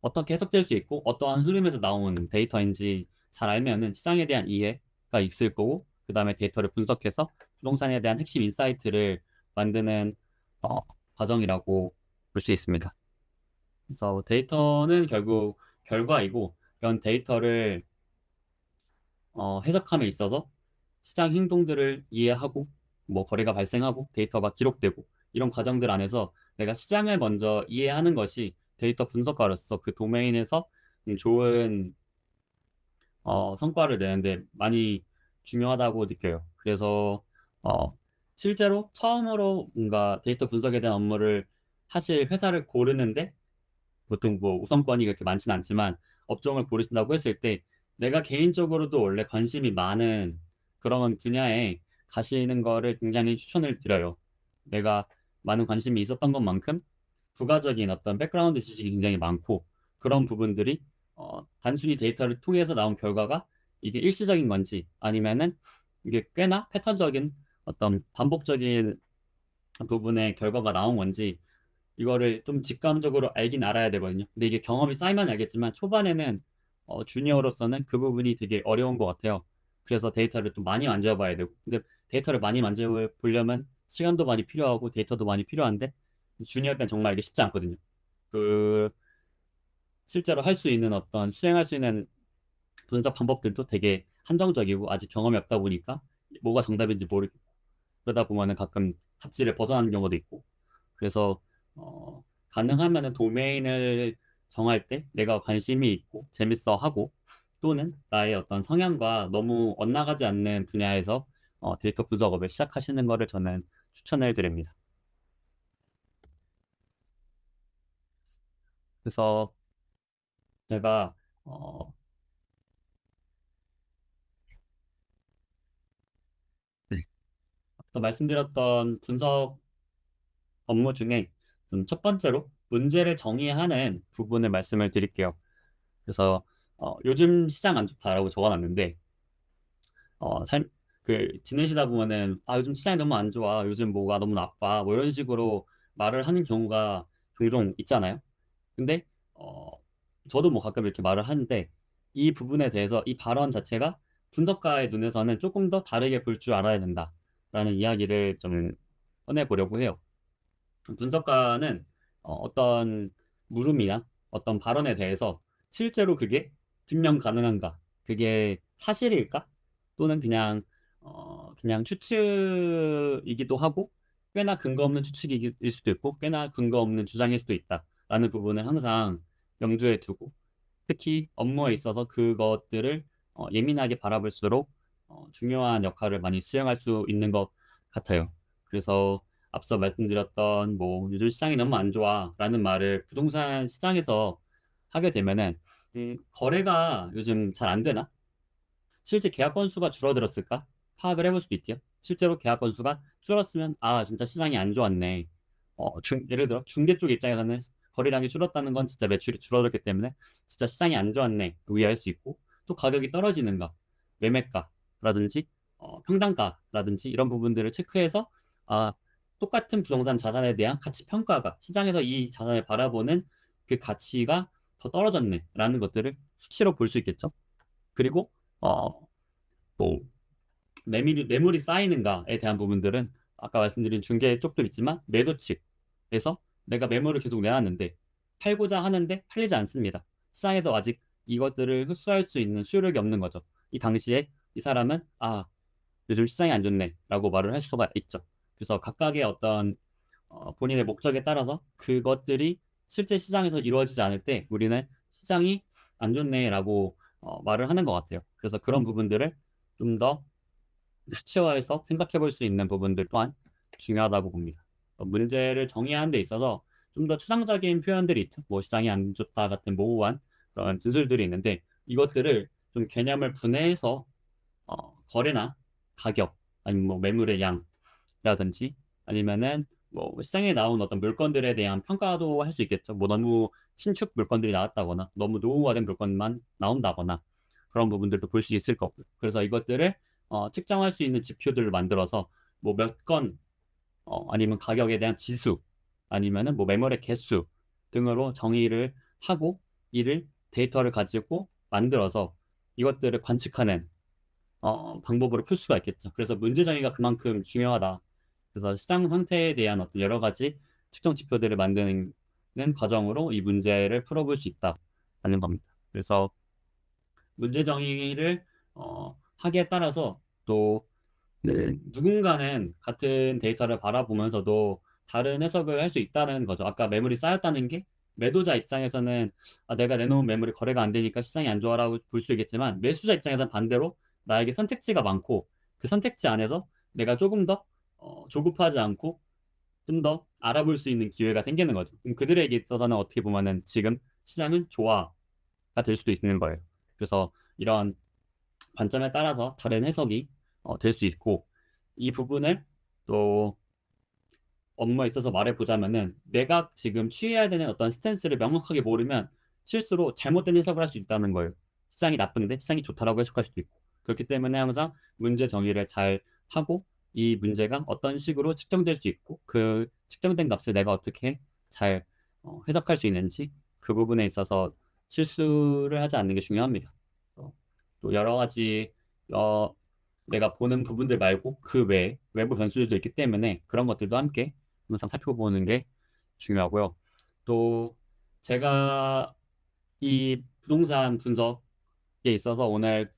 어떻게 해석될 수 있고 어떠한 흐름에서 나온 데이터인지 잘 알면은 시장에 대한 이해가 있을 거고, 그 다음에 데이터를 분석해서 부동산에 대한 핵심 인사이트를 만드는 어, 과정이라고 볼 수 있습니다. 그래서 데이터는 결국 결과이고, 이런 데이터를 해석함에 있어서 시장 행동들을 이해하고 뭐 거래가 발생하고 데이터가 기록되고 이런 과정들 안에서 내가 시장을 먼저 이해하는 것이 데이터 분석가로서 그 도메인에서 좋은 성과를 내는데 많이 중요하다고 느껴요. 그래서 어, 실제로 처음으로 뭔가 데이터 분석에 대한 업무를 하실 회사를 고르는데 보통 뭐 우선권이 그렇게 많지는 않지만 업종을 고르신다고 했을 때 내가 개인적으로도 원래 관심이 많은 그런 분야에 가시는 거를 굉장히 추천을 드려요. 내가 많은 관심이 있었던 것만큼 부가적인 어떤 백그라운드 지식이 굉장히 많고 그런 부분들이 단순히 데이터를 통해서 나온 결과가 이게 일시적인 건지 아니면은 이게 꽤나 패턴적인 어떤 반복적인 부분의 결과가 나온 건지 이거를 좀 직감적으로 알긴 알아야 되거든요. 근데 이게 경험이 쌓이면 알겠지만 초반에는 주니어로서는 그 부분이 되게 어려운 것 같아요. 그래서 데이터를 좀 많이 만져봐야 되고 근데 데이터를 많이 만져보려면 시간도 많이 필요하고 데이터도 많이 필요한데 주니어 때는 정말 이게 쉽지 않거든요. 그 실제로 할 수 있는 어떤 수행할 수 있는 분석 방법들도 되게 한정적이고 아직 경험이 없다 보니까 뭐가 정답인지 모르겠고 그러다 보면은 가끔 탑지를 벗어나는 경우도 있고 그래서 가능하면은 도메인을 정할 때 내가 관심이 있고 재밌어 하고 또는 나의 어떤 성향과 너무 엇나가지 않는 분야에서 데이터 분석업을 시작하시는 거를 저는 추천을 드립니다. 그래서 제가 어, 네. 아까 말씀드렸던 분석 업무 중에 첫 번째로 문제를 정의하는 부분을 말씀을 드릴게요. 그래서 요즘 시장 안 좋다라고 적어놨는데 지내시다 보면은 요즘 시장이 너무 안 좋아, 요즘 뭐가 너무 나빠, 뭐 이런 식으로 말을 하는 경우가 종종 있잖아요. 근데 어, 저도 뭐 가끔 이렇게 말을 하는데 이 부분에 대해서 이 발언 자체가 분석가의 눈에서는 조금 더 다르게 볼 줄 알아야 된다라는 이야기를 좀 꺼내보려고 해요. 분석가는 어떤 물음이나 어떤 발언에 대해서 실제로 그게 증명 가능한가? 그게 사실일까? 또는 그냥 추측이기도 하고 꽤나 근거 없는 추측일 수도 있고 꽤나 근거 없는 주장일 수도 있다라는 부분을 항상 염두에 두고 특히 업무에 있어서 그것들을 예민하게 바라볼수록 중요한 역할을 많이 수행할 수 있는 것 같아요. 그래서 앞서 말씀드렸던 뭐 요즘 시장이 너무 안 좋아라는 말을 부동산 시장에서 하게 되면은 거래가 요즘 잘 안 되나? 실제 계약 건수가 줄어들었을까? 파악을 해볼 수도 있대요. 실제로 계약 건수가 줄었으면 진짜 시장이 안 좋았네. 예를 들어 중개 쪽 입장에서는 거래량이 줄었다는 건 진짜 매출이 줄어들었기 때문에 진짜 시장이 안 좋았네 이해할 수 있고 또 가격이 떨어지는가 매매가라든지 평당가라든지 이런 부분들을 체크해서 아 똑같은 부동산 자산에 대한 가치 평가가 시장에서 이 자산을 바라보는 그 가치가 더 떨어졌네라는 것들을 수치로 볼 수 있겠죠. 그리고 어, 또 매물이 쌓이는가에 대한 부분들은 아까 말씀드린 중개 쪽도 있지만 매도 측에서 내가 매물을 계속 내놨는데 팔고자 하는데 팔리지 않습니다. 시장에서 아직 이것들을 흡수할 수 있는 수요력이 없는 거죠. 이 당시에 이 사람은 요즘 시장이 안 좋네 라고 말을 할 수가 있죠. 그래서 각각의 어떤 본인의 목적에 따라서 그것들이 실제 시장에서 이루어지지 않을 때 우리는 시장이 안 좋네 라고 말을 하는 것 같아요. 그래서 그런 부분들을 좀더 수치화해서 생각해 볼 수 있는 부분들 또한 중요하다고 봅니다. 문제를 정의하는 데 있어서 좀 더 추상적인 표현들이 있죠. 뭐 시장이 안 좋다 같은 모호한 그런 진술들이 있는데 이것들을 좀 개념을 분해해서 거래나 가격 아니면 뭐 매물의 양이라든지 아니면은 뭐 시장에 나온 어떤 물건들에 대한 평가도 할 수 있겠죠. 뭐 너무 신축 물건들이 나왔다거나 너무 노후화된 물건만 나온다거나 그런 부분들도 볼 수 있을 거고요. 그래서 이것들을 측정할 수 있는 지표들을 만들어서 뭐 몇 건, 아니면 가격에 대한 지수, 아니면은 뭐 매물의 개수 등으로 정의를 하고 이를 데이터를 가지고 만들어서 이것들을 관측하는 방법으로 풀 수가 있겠죠. 그래서 문제 정의가 그만큼 중요하다. 그래서 시장 상태에 대한 어떤 여러 가지 측정 지표들을 만드는 과정으로 이 문제를 풀어볼 수 있다라는 겁니다. 그래서 문제 정의를 하기에 따라서 또 누군가는 같은 데이터를 바라보면서도 다른 해석을 할 수 있다는 거죠. 아까 매물이 쌓였다는 게 매도자 입장에서는 내가 내놓은 매물이 거래가 안 되니까 시장이 안 좋아라고 볼 수 있겠지만 매수자 입장에서는 반대로 나에게 선택지가 많고 그 선택지 안에서 내가 조금 더 조급하지 않고 좀 더 알아볼 수 있는 기회가 생기는 거죠. 그럼 그들에게 있어서는 어떻게 보면은 지금 시장은 조화가 될 수도 있는 거예요. 그래서 이런 관점에 따라서 다른 해석이 될 수 있고, 이 부분을 또 업무에 있어서 말해보자면은 내가 지금 취해야 되는 어떤 스탠스를 명확하게 모르면 실수로 잘못된 해석을 할 수 있다는 거예요. 시장이 나쁜데 시장이 좋다라고 해석할 수도 있고. 그렇기 때문에 항상 문제 정의를 잘 하고, 이 문제가 어떤 식으로 측정될 수 있고 그 측정된 값을 내가 어떻게 잘 해석할 수 있는지, 그 부분에 있어서 실수를 하지 않는 게 중요합니다. 또 여러 가지 어, 내가 보는 부분들 말고 그 외에 외부 변수들도 있기 때문에 그런 것들도 함께 항상 살펴보는 게 중요하고요. 또 제가 이 부동산 분석에 있어서 오늘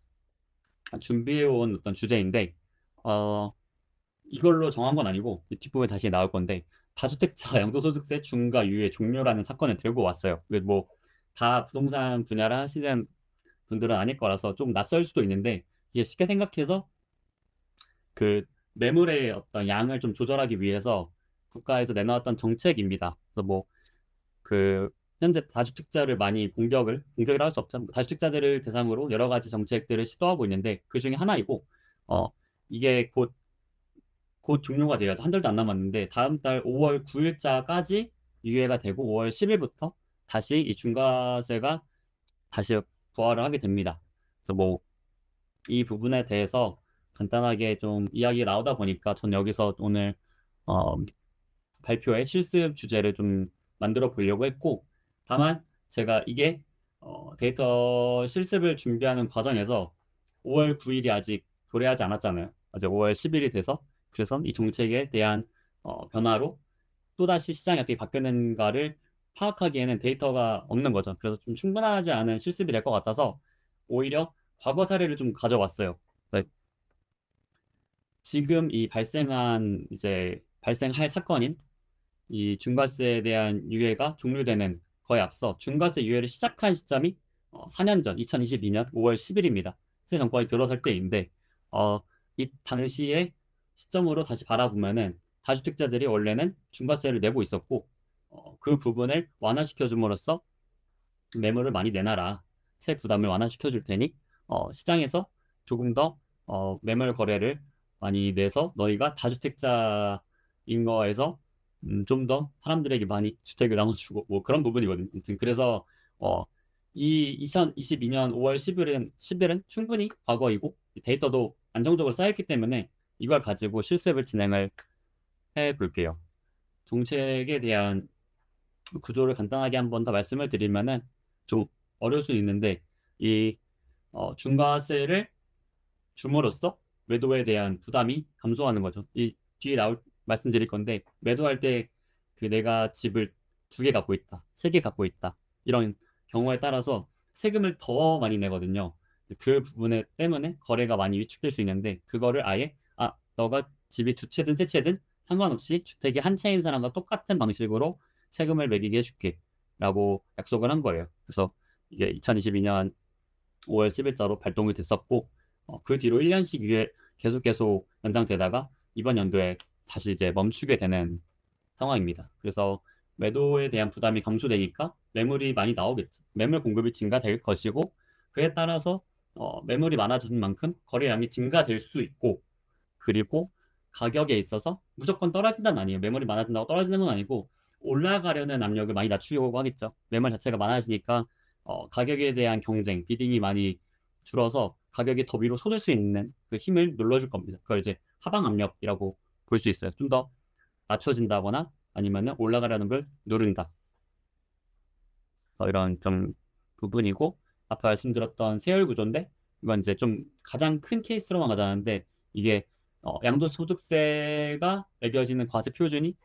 준비해온 어떤 주제인데, 어, 이걸로 정한 건 아니고 이 뒷부분에 다시 나올 건데, 다주택자 양도소득세 중과 유예 종료라는 사건을 들고 왔어요. 뭐 다 부동산 분야를 하시는 분들은 아닐 거라서 좀 낯설 수도 있는데, 이게 쉽게 생각해서 그 매물의 어떤 양을 좀 조절하기 위해서 국가에서 내놓았던 정책입니다. 그래서 뭐 그 현재 다주택자를 많이 공격이라 할 수 없죠. 다주택자들을 대상으로 여러 가지 정책들을 시도하고 있는데 그 중에 하나이고, 어 이게 곧 종료가 돼요. 한 달도 안 남았는데 다음 달 5월 9일자까지 유예가 되고 5월 10일부터 다시 이 중과세가 다시 부활을 하게 됩니다. 그래서 뭐 이 부분에 대해서 간단하게 좀 이야기가 나오다 보니까 전 여기서 오늘 어, 발표의 실습 주제를 좀 만들어 보려고 했고, 다만 제가 이게 데이터 실습을 준비하는 과정에서 5월 9일이 아직 도래하지 않았잖아요. 아직 5월 10일이 돼서, 그래서 이 정책에 대한 변화로 또다시 시장이 어떻게 바뀌었는가를 파악하기에는 데이터가 없는 거죠. 그래서 좀 충분하지 않은 실습이 될 것 같아서 오히려 과거 사례를 좀 가져왔어요. 네, 지금 이 발생할 사건인 이 중과세에 대한 유예가 종료되는 거에 앞서 중과세 유예를 시작한 시점이 4년 전 2022년 5월 10일입니다. 새 정권이 들어설 때인데, 이 당시의 시점으로 다시 바라보면은 다주택자들이 원래는 중과세를 내고 있었고, 그 부분을 완화시켜 줌으로써 매물을 많이 내놔라, 세 부담을 완화시켜 줄 테니 시장에서 조금 더 매물 거래를 많이 내서 너희가 다주택자인 거에서 좀 더 사람들에게 많이 주택을 나눠주고 뭐 그런 부분이거든요. 아무튼 그래서 어, 이 2022년 5월 10일은 충분히 과거이고 데이터도 안정적으로 쌓였기 때문에 이걸 가지고 실습을 진행을 해 볼게요. 정책에 대한 구조를 간단하게 한 번 더 말씀을 드리면은 좀 어려울 수 있는데, 이 중과세를 줌으로써 매도에 대한 부담이 감소하는 거죠. 이 뒤에 말씀드릴 건데, 매도할 때 그 내가 집을 2개 갖고 있다, 3개 갖고 있다, 이런 경우에 따라서 세금을 더 많이 내거든요. 그 부분에 때문에 거래가 많이 위축될 수 있는데, 그거를 아예 너가 집이 2채든 3채든 상관없이 주택이 한 채인 사람과 똑같은 방식으로 세금을 매기게 해줄게 라고 약속을 한 거예요. 그래서 이게 2022년 5월 10일자로 발동이 됐었고, 그 뒤로 1년씩 계속 연장되다가 이번 연도에 다시 이제 멈추게 되는 상황입니다. 그래서 매도에 대한 부담이 감소되니까 매물이 많이 나오겠죠. 매물 공급이 증가될 것이고, 그에 따라서 매물이 많아지는 만큼 거래량이 증가될 수 있고, 그리고 가격에 있어서 무조건 떨어진다는 아니에요. 매물이 많아진다고 떨어지는 건 아니고 올라가려는 압력을 많이 낮추려고 하겠죠. 매물 자체가 많아지니까 가격에 대한 경쟁, 비딩이 많이 줄어서 가격이 더 위로 솟을 수 있는 그 힘을 눌러줄 겁니다. 그걸 이제 하방 압력이라고 볼 수 있어요. 좀 더 낮춰진다거나 아니면은 올라가려는 걸 누른다. 이런 좀 부분이고, 아까 말씀드렸던 세율 구조인데, 이건 이제 좀 가장 큰 케이스로만 가자는데, 이게 양도소득세가 매겨지는 과세 표준이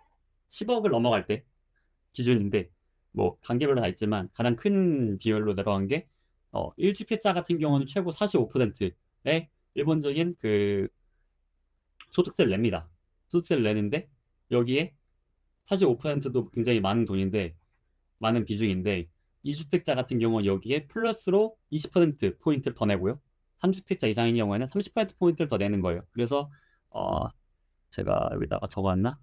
10억을 넘어갈 때 기준인데, 뭐 단계별로 다 있지만 가장 큰 비율로 내려간 게 1주택자 같은 경우는 최고 45%의 일본적인 그 소득세를 냅니다. 소득세를 내는데 여기에 45%도 굉장히 많은 돈인데, 많은 비중인데, 2주택자 같은 경우는 여기에 플러스로 20% 포인트를 더 내고요. 3주택자 이상인 경우에는 30% 포인트를 더 내는 거예요. 그래서 어, 제가 여기다가 적어놨나?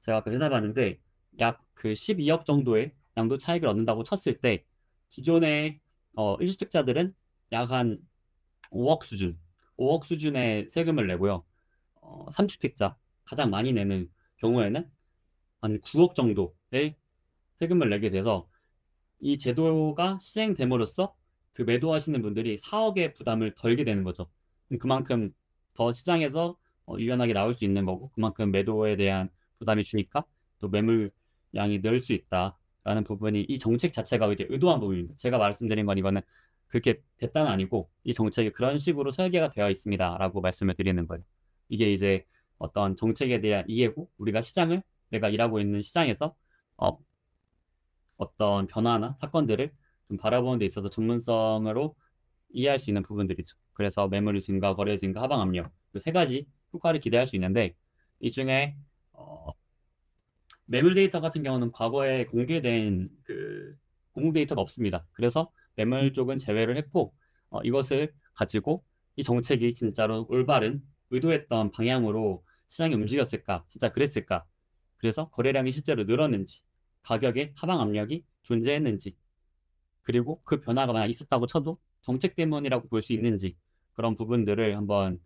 제가 아까 찾아봤는데 약 그 12억 정도의 양도 차익을 얻는다고 쳤을 때 기존의 1주택자들은 약 한 5억 수준, 5억 수준의 세금을 내고요. 3주택자 가장 많이 내는 경우에는 한 9억 정도의 세금을 내게 돼서 이 제도가 시행됨으로써 그 매도하시는 분들이 4억의 부담을 덜게 되는 거죠. 그만큼 더 시장에서 유연하게 나올 수 있는 거고 그만큼 매도에 대한 부담이 주니까 또 매물량이 늘 수 있다라는 부분이 이 정책 자체가 이제 의도한 부분입니다. 제가 말씀드린 건 이거는 그렇게 됐다는 아니고 이 정책이 그런 식으로 설계가 되어 있습니다라고 말씀을 드리는 거예요. 이게 이제 어떤 정책에 대한 이해고 우리가 시장을 내가 일하고 있는 시장에서 어, 어떤 변화나 사건들을 좀 바라보는 데 있어서 전문성으로 이해할 수 있는 부분들이죠. 그래서 매물 증가, 거래 증가, 하방 압력 그 세 가지 효과를 기대할 수 있는데 이 중에 매물 데이터 같은 경우는 과거에 공개된 그 공공 데이터가 없습니다. 그래서 매물 쪽은 제외를 했고 이것을 가지고 이 정책이 진짜로 올바른 의도했던 방향으로 시장이 움직였을까, 진짜 그랬을까? 그래서 거래량이 실제로 늘었는지, 가격에 하방 압력이 존재했는지, 그리고 그 변화가 만약 있었다고 쳐도 정책 때문이라고 볼 수 있는지 그런 부분들을 한번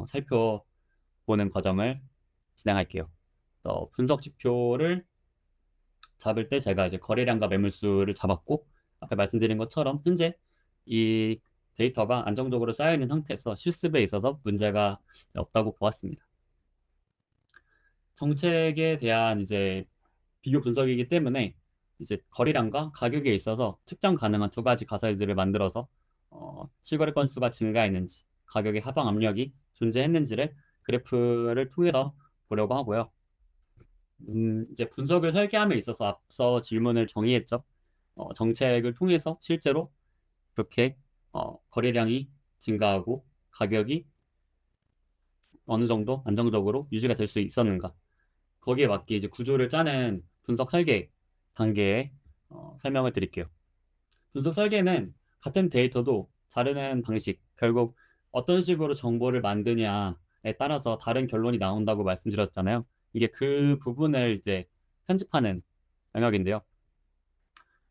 살펴보는 과정을 진행할게요. 분석 지표를 잡을 때 제가 이제 거래량과 매물수를 잡았고 앞에 말씀드린 것처럼 현재 이 데이터가 안정적으로 쌓여 있는 상태에서 실습에 있어서 문제가 없다고 보았습니다. 정책에 대한 이제 비교 분석이기 때문에 이제 거래량과 가격에 있어서 측정 가능한 두 가지 가설들을 만들어서 실거래 건수가 증가했는지 가격의 하방 압력이 존재했는지를 그래프를 통해서 보려고 하고요. 이제 분석을 설계함에 있어서 앞서 질문을 정의했죠. 정책을 통해서 실제로 그렇게 거래량이 증가하고 가격이 어느 정도 안정적으로 유지가 될 수 있었는가. 거기에 맞게 이제 구조를 짜는 분석 설계 단계에 설명을 드릴게요. 분석 설계는 같은 데이터도 자르는 방식, 결국 어떤 식으로 정보를 만드냐에 따라서 다른 결론이 나온다고 말씀드렸잖아요. 이게 그 부분을 이제 편집하는 영역인데요.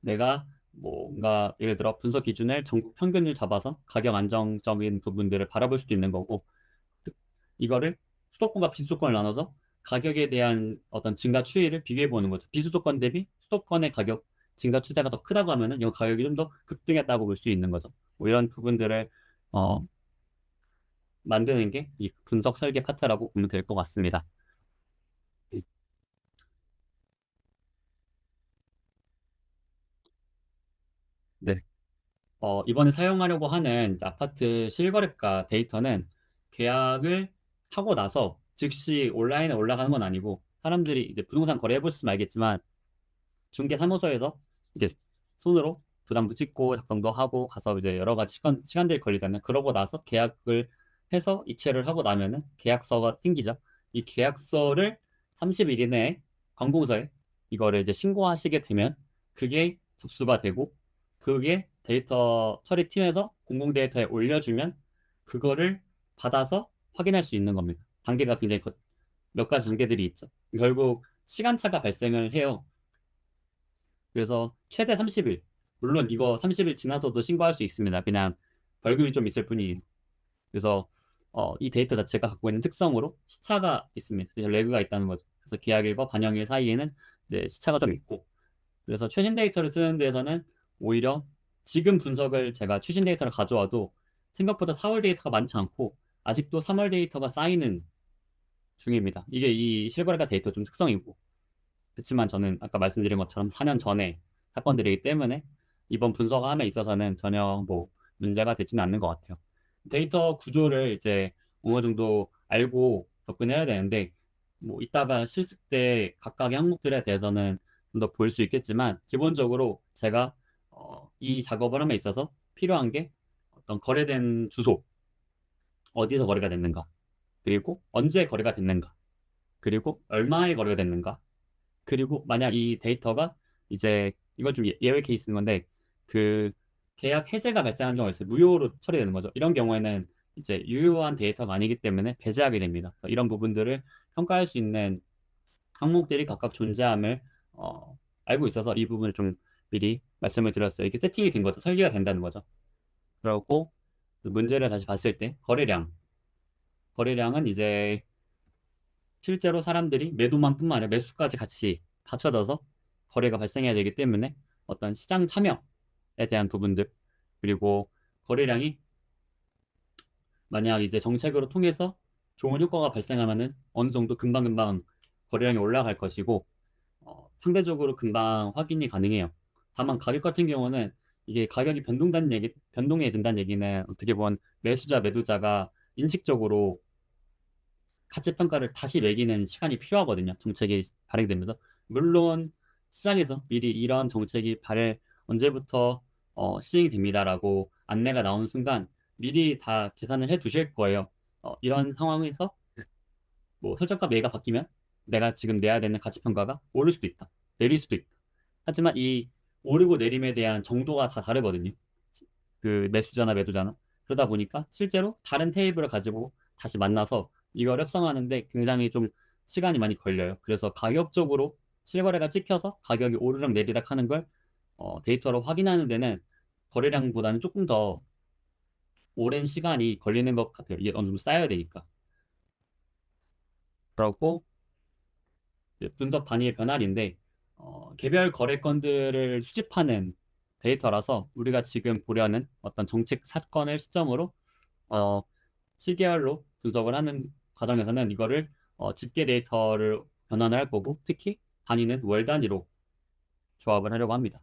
내가 뭔가 예를 들어 분석 기준을 전국 평균을 잡아서 가격 안정적인 부분들을 바라볼 수도 있는 거고 이거를 수도권과 비수도권을 나눠서 가격에 대한 어떤 증가 추이를 비교해 보는 거죠. 비수도권 대비 수도권의 가격 증가 추세가 더 크다고 하면은 이 가격이 좀 더 급등했다고 볼 수 있는 거죠. 뭐 이런 부분들을 어, 만드는 게 이 분석 설계 파트라고 보면 될 것 같습니다. 네. 이번에 사용하려고 하는 이제 아파트 실거래가 데이터는 계약을 하고 나서 즉시 온라인에 올라가는 건 아니고 사람들이 이제 부동산 거래해 보시면 알겠지만 중개사무소에서 이제 손으로 도장도 찍고 작성도 하고 가서 이제 여러 가지 시간들이 걸리잖아요. 그러고 나서 계약을 해서 이체를 하고 나면은 계약서가 생기죠. 이 계약서를 30일 이내에 관공서에 이거를 이제 신고하시게 되면 그게 접수가 되고 그게 데이터 처리팀에서 공공 데이터에 올려주면 그거를 받아서 확인할 수 있는 겁니다. 단계가 굉장히 몇 가지 단계들이 있죠. 결국 시간차가 발생을 해요. 그래서 최대 30일. 물론 이거 30일 지나서도 신고할 수 있습니다. 그냥 벌금이 좀 있을 뿐이에요. 그래서 이 데이터 자체가 갖고 있는 특성으로 시차가 있습니다. 레그가 있다는 거죠. 그래서 계약일과 반영일 사이에는 네, 시차가 좀 있고 그래서 최신 데이터를 쓰는 데에서는 오히려 지금 분석을 제가 최신 데이터를 가져와도 생각보다 4월 데이터가 많지 않고 아직도 3월 데이터가 쌓이는 중입니다. 이게 이 실거래가 데이터 좀 특성이고 그렇지만 저는 아까 말씀드린 것처럼 4년 전에 사건들이기 때문에 이번 분석함에 있어서는 전혀 뭐 문제가 되지는 않는 것 같아요. 데이터 구조를 이제 어느 정도 알고 접근해야 되는데 뭐 이따가 실습 때 각각의 항목들에 대해서는 좀 더 볼 수 있겠지만 기본적으로 제가 이 작업을 함에 있어서 필요한 게 어떤 거래된 주소, 어디서 거래가 됐는가, 그리고 언제 거래가 됐는가, 그리고 얼마에 거래가 됐는가, 그리고 만약 이 데이터가 이제 이건 좀 예외 케이스인 건데 그 계약 해제가 발생한 경우가 있어요. 무효로 처리되는 거죠. 이런 경우에는 이제 유효한 데이터가 아니기 때문에 배제하게 됩니다. 이런 부분들을 평가할 수 있는 항목들이 각각 존재함을 알고 있어서 이 부분을 좀 미리 말씀을 드렸어요. 이게 세팅이 된 거죠. 설계가 된다는 거죠. 그리고 그 문제를 다시 봤을 때 거래량은 이제 실제로 사람들이 매도만뿐만 아니라 매수까지 같이 받쳐져서 거래가 발생해야 되기 때문에 어떤 시장 참여에 대한 부분들, 그리고 거래량이 만약 이제 정책으로 통해서 좋은 효과가 발생하면은 어느 정도 금방금방 거래량이 올라갈 것이고, 상대적으로 금방 확인이 가능해요. 다만 가격 같은 경우는 이게 가격이 변동이 된다는 얘기는 어떻게 보면 매수자, 매도자가 인식적으로 가치 평가를 다시 매기는 시간이 필요하거든요. 정책이 발행되면서. 물론 시장에서 미리 이런 정책이 언제부터 시행이 됩니다라고 안내가 나오는 순간 미리 다 계산을 해 두실 거예요. 이런 상황에서 뭐 설정가 매가 바뀌면 내가 지금 내야 되는 가치 평가가 오를 수도 있다. 내릴 수도 있다. 하지만 이 오르고 내림에 대한 정도가 다 다르거든요. 그 매수자나 매도자나. 그러다 보니까 실제로 다른 테이블을 가지고 다시 만나서 이걸 협상하는데 굉장히 좀 시간이 많이 걸려요. 그래서 가격적으로 실거래가 찍혀서 가격이 오르락 내리락 하는 걸 데이터로 확인하는 데는 거래량보다는 조금 더 오랜 시간이 걸리는 것 같아요. 이게 어느 정도 쌓여야 되니까. 그렇고 이제 분석 단위의 변환인데 개별 거래건들을 수집하는 데이터라서 우리가 지금 보려는 어떤 정책 사건을 시점으로 어, 시계열로 분석을 하는 과정에서는 이거를 집계 데이터를 변환을 할 거고, 특히 단위는 월 단위로 조합을 하려고 합니다.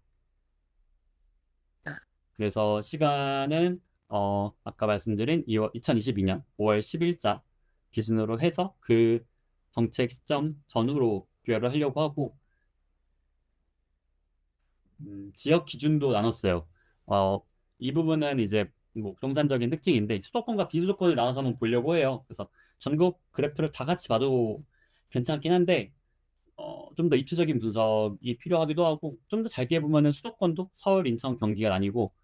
그래서 시간은 아까 말씀드린 2022년 5월 10일자 기준으로 해서 그 정책 시점 전후로 비교를 하려고 하고, 지역 기준도 나눴어요. 어, 이 부분은 이제 뭐 부동산적인 특징인데 수도권과 비수도권을 나눠서 한번 보려고 해요. 그래서 전국 그래프를 다 같이 봐도 괜찮긴 한데 좀 더 입체적인 분석이 필요하기도 하고, 좀 더 잘게 보면은 수도권도 서울, 인천, 경기가 나뉘고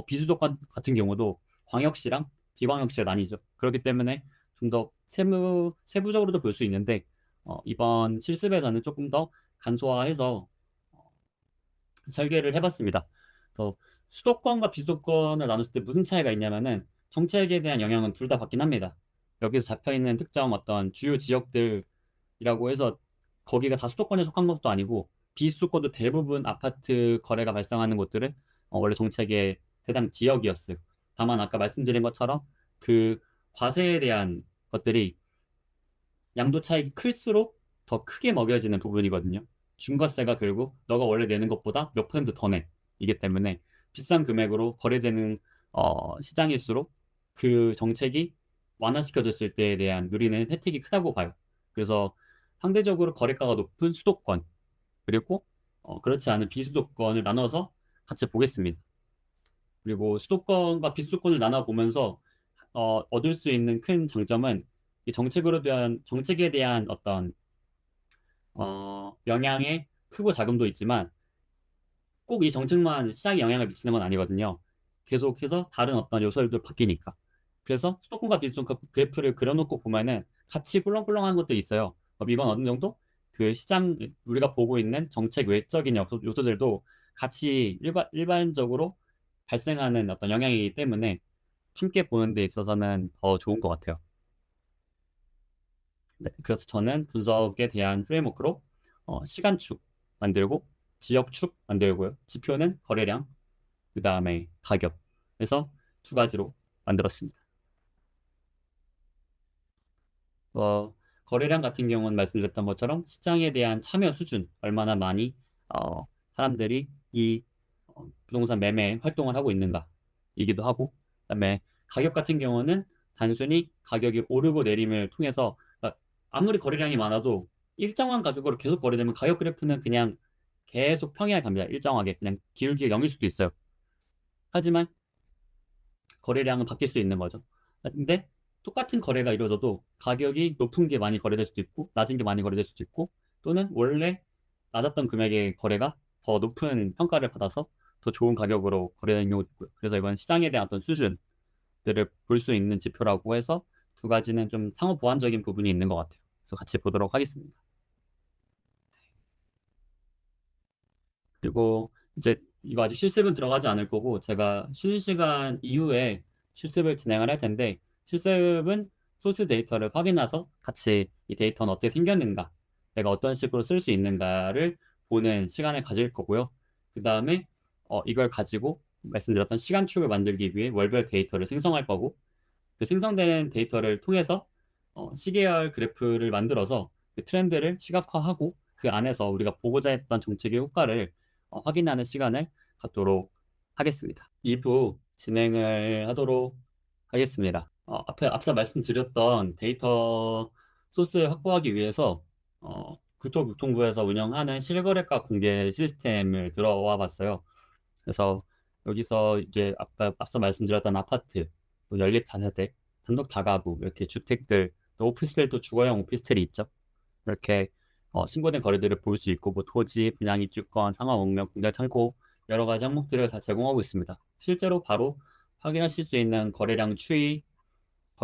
비수도권 같은 경우도 광역시랑 비광역시가 나뉘죠. 그렇기 때문에 좀 더 세부적으로도 볼 수 있는데 이번 실습에서는 조금 더 간소화해서 설계를 해봤습니다. 수도권과 비수도권을 나눴을 때 무슨 차이가 있냐면은 정책에 대한 영향은 둘 다 받긴 합니다. 여기서 잡혀있는 특정 어떤 주요 지역들이라고 해서 거기가 다 수도권에 속한 것도 아니고 비수도권도 대부분 아파트 거래가 발생하는 곳들은 원래 정책의 해당 지역이었어요. 다만 아까 말씀드린 것처럼 그 과세에 대한 것들이 양도 차익이 클수록 더 크게 먹여지는 부분이거든요. 중과세가 결국 너가 원래 내는 것보다 몇 퍼센트 더 내. 이기 때문에 비싼 금액으로 거래되는 시장일수록 그 정책이 완화시켜줬을 때에 대한 누리는 혜택이 크다고 봐요. 그래서 상대적으로 거래가가 높은 수도권, 그리고 그렇지 않은 비수도권을 나눠서 같이 보겠습니다. 그리고 수도권과 비수도권을 나눠 보면서 얻을 수 있는 큰 장점은 이 정책에 대한 어떤 영향의 크고 작음도 있지만 꼭 이 정책만 시장에 영향을 미치는 건 아니거든요. 계속해서 다른 어떤 요소들도 바뀌니까. 그래서 수도권과 비수도권 그래프를 그려놓고 보면은 같이 꿀렁꿀렁한 것도 있어요. 이건 어느 정도 그 시장 우리가 보고 있는 정책 외적인 요소들도 같이 일반적으로 발생하는 어떤 영향이기 때문에 함께 보는 데 있어서는 더 좋은 것 같아요. 네, 그래서 저는 분석에 대한 프레임워크로 시간축 만들고 지역축 만들고요. 지표는 거래량, 그 다음에 가격. 그래서 두 가지로 만들었습니다. 거래량 같은 경우는 말씀드렸던 것처럼 시장에 대한 참여 수준, 얼마나 많이 사람들이 이 부동산 매매 활동을 하고 있는가이기도 하고, 그다음에 가격 같은 경우는 단순히 가격이 오르고 내림을 통해서 아무리 거래량이 많아도 일정한 가격으로 계속 거래되면 가격 그래프는 그냥 계속 평행하게 갑니다. 일정하게 그냥 기울기가 0일 수도 있어요. 하지만 거래량은 바뀔 수 있는 거죠. 근데 똑같은 거래가 이루어져도 가격이 높은 게 많이 거래될 수도 있고 낮은 게 많이 거래될 수도 있고, 또는 원래 낮았던 금액의 거래가 더 높은 평가를 받아서 더 좋은 가격으로 거래되는 경우도 있고요. 그래서 이건 시장에 대한 어떤 수준, 것들을 볼 수 있는 지표라고 해서 두 가지는 좀 상호 보완적인 부분이 있는 것 같아요. 그래서 같이 보도록 하겠습니다. 그리고 이제 이거 아직 실습은 들어가지 않을 거고 제가 쉬는 시간 이후에 실습을 진행을 할 텐데 실습은 소스 데이터를 확인해서 같이 이 데이터는 어떻게 생겼는가, 내가 어떤 식으로 쓸 수 있는가를 보는 시간을 가질 거고요. 그 다음에 이걸 가지고 말씀드렸던 시간축을 만들기 위해 월별 데이터를 생성할 거고 그 생성된 데이터를 통해서 시계열 그래프를 만들어서 그 트렌드를 시각화하고 그 안에서 우리가 보고자 했던 정책의 효과를 확인하는 시간을 갖도록 하겠습니다. 2부 진행을 하도록 하겠습니다. 앞서 말씀드렸던 데이터 소스 확보하기 위해서 국토교통부에서 운영하는 실거래가 공개 시스템을 들어와 봤어요. 그래서 여기서 이제 앞서 말씀드렸던 아파트, 또 연립 다세대, 단독 다가구, 이렇게 주택들, 또 오피스텔도 주거용 오피스텔이 있죠. 이렇게 신고된 거래들을 볼 수 있고, 뭐 토지, 분양 입주권, 상하 옥명, 공장 창고 여러 가지 항목들을 다 제공하고 있습니다. 실제로 바로 확인하실 수 있는 거래량 추이,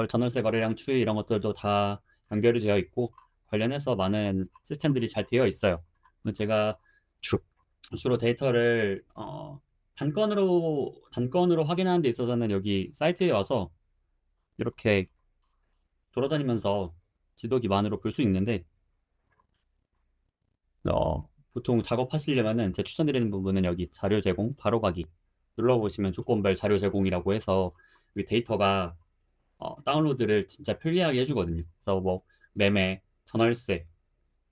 전월세 거래량 추이 이런 것들도 다 연결이 되어 있고 관련해서 많은 시스템들이 잘 되어 있어요. 제가 주로 데이터를 단건으로 확인하는 데 있어서는 여기 사이트에 와서 이렇게 돌아다니면서 지도 기반으로 볼 수 있는데 보통 작업하시려면은 제가 추천드리는 부분은 여기 자료 제공 바로 가기 눌러보시면 조건별 자료 제공이라고 해서 이 데이터가 다운로드를 진짜 편리하게 해주거든요. 그래서 뭐 매매, 전월세,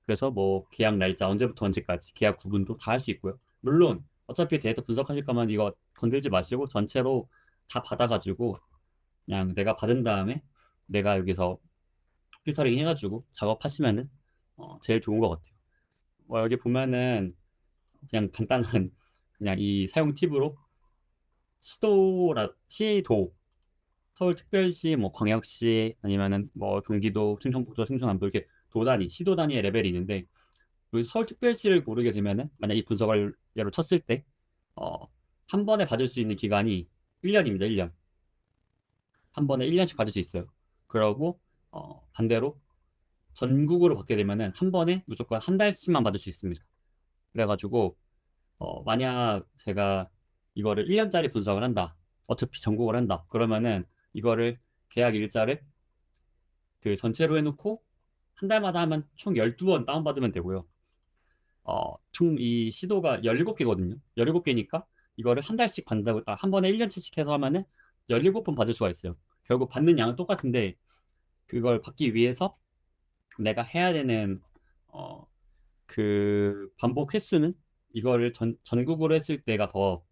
그래서 뭐 계약 날짜 언제부터 언제까지 계약 구분도 다 할 수 있고요. 물론 어차피 데이터 분석하실 거면 이거 건들지 마시고 전체로 다 받아가지고 그냥 내가 받은 다음에 내가 여기서 필터링 해가지고 작업하시면은 제일 좋은 것 같아요. 여기 보면은 그냥 간단한 그냥 이 사용 팁으로 시도 서울특별시, 뭐 광역시 아니면은 뭐 경기도, 충청북도, 충청남도 이렇게 도 단위, 시도 단위의 레벨이 있는데 우리 서울특별시를 고르게 되면은 만약 이 분석을 예로 쳤을 때 한 번에 받을 수 있는 기간이 1년입니다. 1년. 한 번에 1년씩 받을 수 있어요. 그러고 반대로 전국으로 받게 되면은 한 번에 무조건 한 달씩만 받을 수 있습니다. 그래가지고 만약 제가 이거를 1년짜리 분석을 한다. 어차피 전국을 한다. 그러면은 이거를 계약 일자를 그 전체로 해놓고 한 달마다 하면 총 12번 다운받으면 되고요. 총 이 시도가 17개거든요. 17개니까 이거를 한 달씩 받는다고, 한 번에 1년치씩 해서 하면은 17번 받을 수가 있어요. 결국 받는 양은 똑같은데 그걸 받기 위해서 내가 해야 되는 그 반복 횟수는 이거를 전국으로 했을 때가 더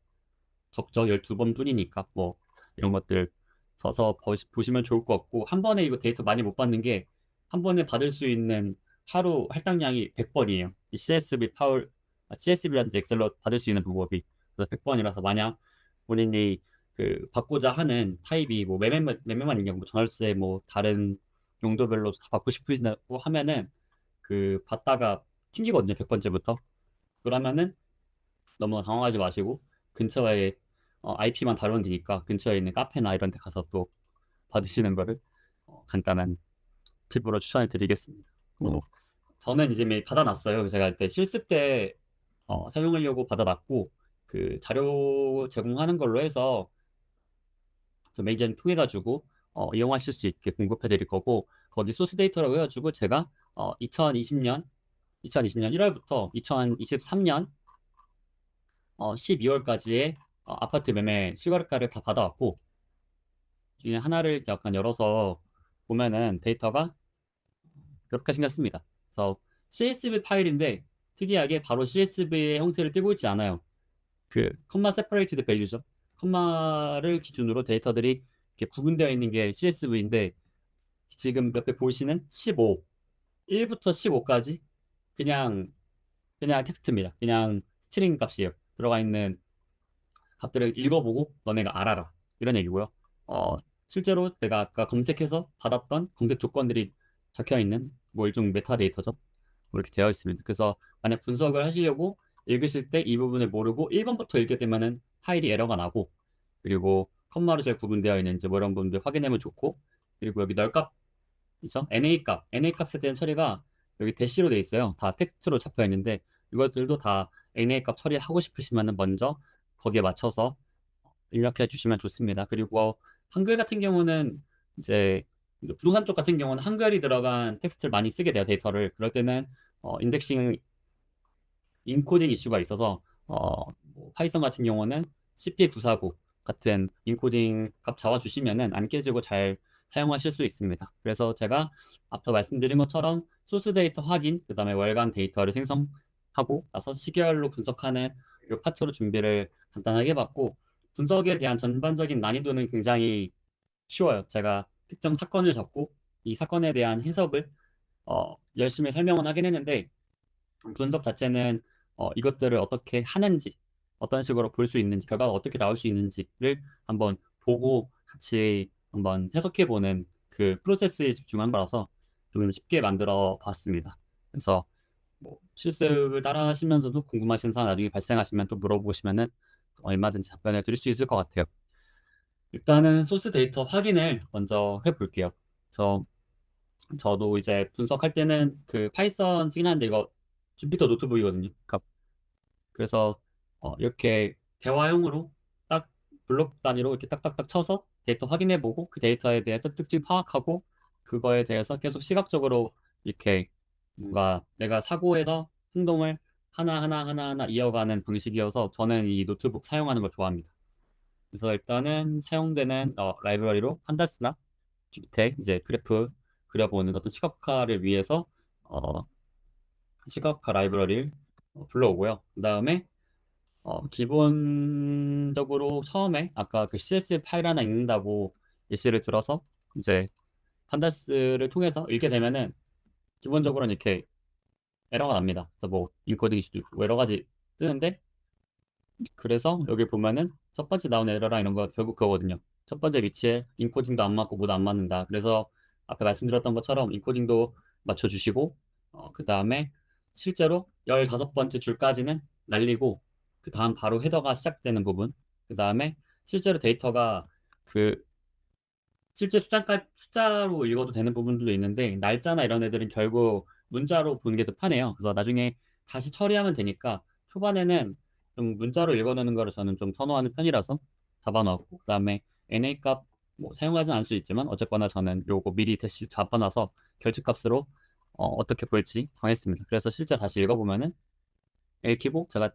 적죠. 12번 뿐이니까 뭐 이런 것들 써서 보시면 좋을 것 같고 한 번에 이거 데이터 많이 못 받는 게 한 번에 받을 수 있는 하루 할당량이 100번이에요. 이 CSV라는 엑셀로 받을 수 있는 방법이 그래서 100번이라서 만약 본인이 그 받고자 하는 타입이 뭐 매매만 있냐 뭐 전월세 뭐 다른 용도별로 다 받고 싶으시다고 하면은 그 받다가 튕기거든요. 100번째부터. 그러면은 너무 당황하지 마시고 근처에 IP만 다루면 되니까 근처에 있는 카페나 이런 데 가서 또 받으시는 거를 간단한 팁으로 추천해 드리겠습니다. 저는 이제 이미 받아놨어요. 제가 그때 실습 때 사용하려고 받아놨고 그 자료 제공하는 걸로 해서 그 매니저님 통해 가지고 이용하실 수 있게 공급해 드릴 거고 거기 소스 데이터라고 해가지고 제가 2020년 1월부터 2023년 12월까지의 아파트 매매 실거래가를 다 받아왔고 중에 하나를 약간 열어서 보면은 데이터가 이렇게 생겼습니다. 그래서 CSV 파일인데 특이하게 바로 CSV의 형태를 띄고 있지 않아요. 그 컴마 세퍼레이티드 밸류죠. 컴마를 기준으로 데이터들이 이렇게 구분되어 있는 게 CSV인데 지금 옆에 보시는 15, 1부터 15까지 그냥 텍스트입니다. 그냥 스트링 값이에요. 들어가 있는 값들을 읽어보고 너네가 알아라. 이런 얘기고요. 실제로 내가 아까 검색해서 받았던 검색 조건들이 적혀 있는 뭐 일종 메타데이터죠. 뭐 이렇게 되어 있습니다. 그래서 만약 분석을 하시려고 읽으실 때 이 부분을 모르고 1번부터 읽게 되면은 파일이 에러가 나고 그리고 컴마로 잘 구분되어 있는지 뭐 이런 부분들 확인하면 좋고, 그리고 여기 널값 있죠? NA 값에 대한 처리가 여기 대시로 돼 있어요. 다 텍스트로 잡혀 있는데 이것들도 다 NA 값 처리하고 싶으시면은 먼저 거기에 맞춰서 입력해 주시면 좋습니다. 그리고 한글 같은 경우는 이제 부동산 쪽 같은 경우는 한글이 들어간 텍스트를 많이 쓰게 돼요, 데이터를. 그럴 때는 인덱싱 인코딩 이슈가 있어서 뭐 파이썬 같은 경우는 CP949 같은 인코딩 값 잡아주시면은 안 깨지고 잘 사용하실 수 있습니다. 그래서 제가 앞서 말씀드린 것처럼 소스 데이터 확인, 그 다음에 월간 데이터를 생성하고 나서 시계열로 분석하는 이 파트로 준비를 간단하게 해봤고, 분석에 대한 전반적인 난이도는 굉장히 쉬워요. 제가 특정 사건을 잡고 이 사건에 대한 해석을 열심히 설명은 하긴 했는데, 분석 자체는 이것들을 어떻게 하는지, 어떤 식으로 볼 수 있는지, 결과가 어떻게 나올 수 있는지를 한번 보고 같이 한번 해석해보는 그 프로세스에 집중한 거라서 좀 쉽게 만들어 봤습니다. 그래서 뭐 실습을 따라 하시면서도 궁금하신 사항 나중에 발생하시면 또 물어보시면은 얼마든지 답변을 드릴 수 있을 것 같아요. 일단은 소스 데이터 확인을 먼저 해볼게요. 저도 이제 분석할 때는 그 파이썬 쓰긴 하는데 이거 주피터 노트북이거든요. 그래서 이렇게 대화용으로 딱 블록 단위로 이렇게 딱딱딱 쳐서 데이터 확인해보고 그 데이터에 대해서 특징 파악하고 그거에 대해서 계속 시각적으로 이렇게 뭔가 내가 사고에서 행동을 하나하나 이어가는 방식이어서 저는 이 노트북 사용하는 걸 좋아합니다. 그래서 일단은 사용되는 라이브러리로 판다스나 빅텍 이제 그래프 그려보는 어떤 시각화를 위해서 어, 시각화 라이브러리를 불러오고요. 그 다음에 기본적으로 처음에 아까 그 CSV 파일 하나 읽는다고 예시를 들어서 이제 판다스를 통해서 읽게 되면은 기본적으로는 이렇게 에러가 납니다. 그래서 뭐 인코딩일 수도 있고 여러 가지 뜨는데, 그래서 여기 보면은 첫 번째 나온 에러랑 이런 거 결국 그거거든요. 첫 번째 위치에 인코딩도 안 맞고 뭐도 안 맞는다. 그래서 앞에 말씀드렸던 것처럼 인코딩도 맞춰주시고, 그 다음에 실제로 15번째 줄까지는 날리고, 그 다음 바로 헤더가 시작되는 부분, 그 다음에 실제로 데이터가 그 실제 숫자로 읽어도 되는 부분들도 있는데, 날짜나 이런 애들은 결국 문자로 보는 게 더 편해요. 그래서 나중에 다시 처리하면 되니까 초반에는 좀 문자로 읽어놓는 거를 저는 좀 선호하는 편이라서 잡아놓고, 그다음에 NA 값 뭐 사용하진 않을 수 있지만 어쨌거나 저는 요거 미리 대시 잡아놔서 결집값으로 어떻게 볼지 정했습니다. 그래서 실제 다시 읽어보면은 읽히고, 제가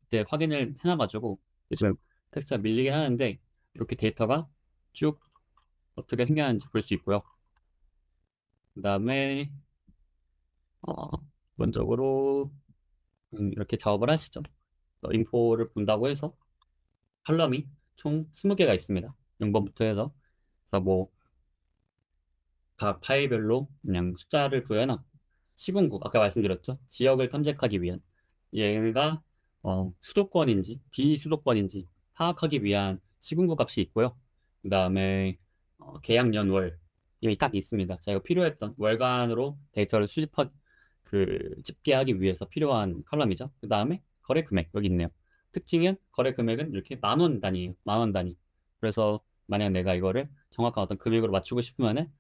그때 확인을 해놔가지고 요즘 텍스트가 밀리긴 하는데 이렇게 데이터가 쭉 어떻게 생겼는지 볼 수 있고요. 그 다음에 어, 기본적으로 이렇게 작업을 하시죠. 인포를 본다고 해서 칼럼이 총 20개가 있습니다. 0번부터 해서. 그래서 뭐 각 파일별로 그냥 숫자를 구해놨고, 시군국 아까 말씀드렸죠. 지역을 탐색하기 위한, 얘가 수도권인지 비수도권인지 파악하기 위한 시군구 값이 있고요. 그 다음에 계약연월 이미 딱 있습니다. 제가 필요했던 월간으로 데이터를 집계하기 위해서 필요한 컬럼이죠. 그 다음에 거래 금액 여기 있네요. 특징은 거래 금액은 이렇게 만원 단위예요. 만원 단위. 그래서 만약 내가 이거를 정확한 어떤 금액으로 맞추고 싶으면은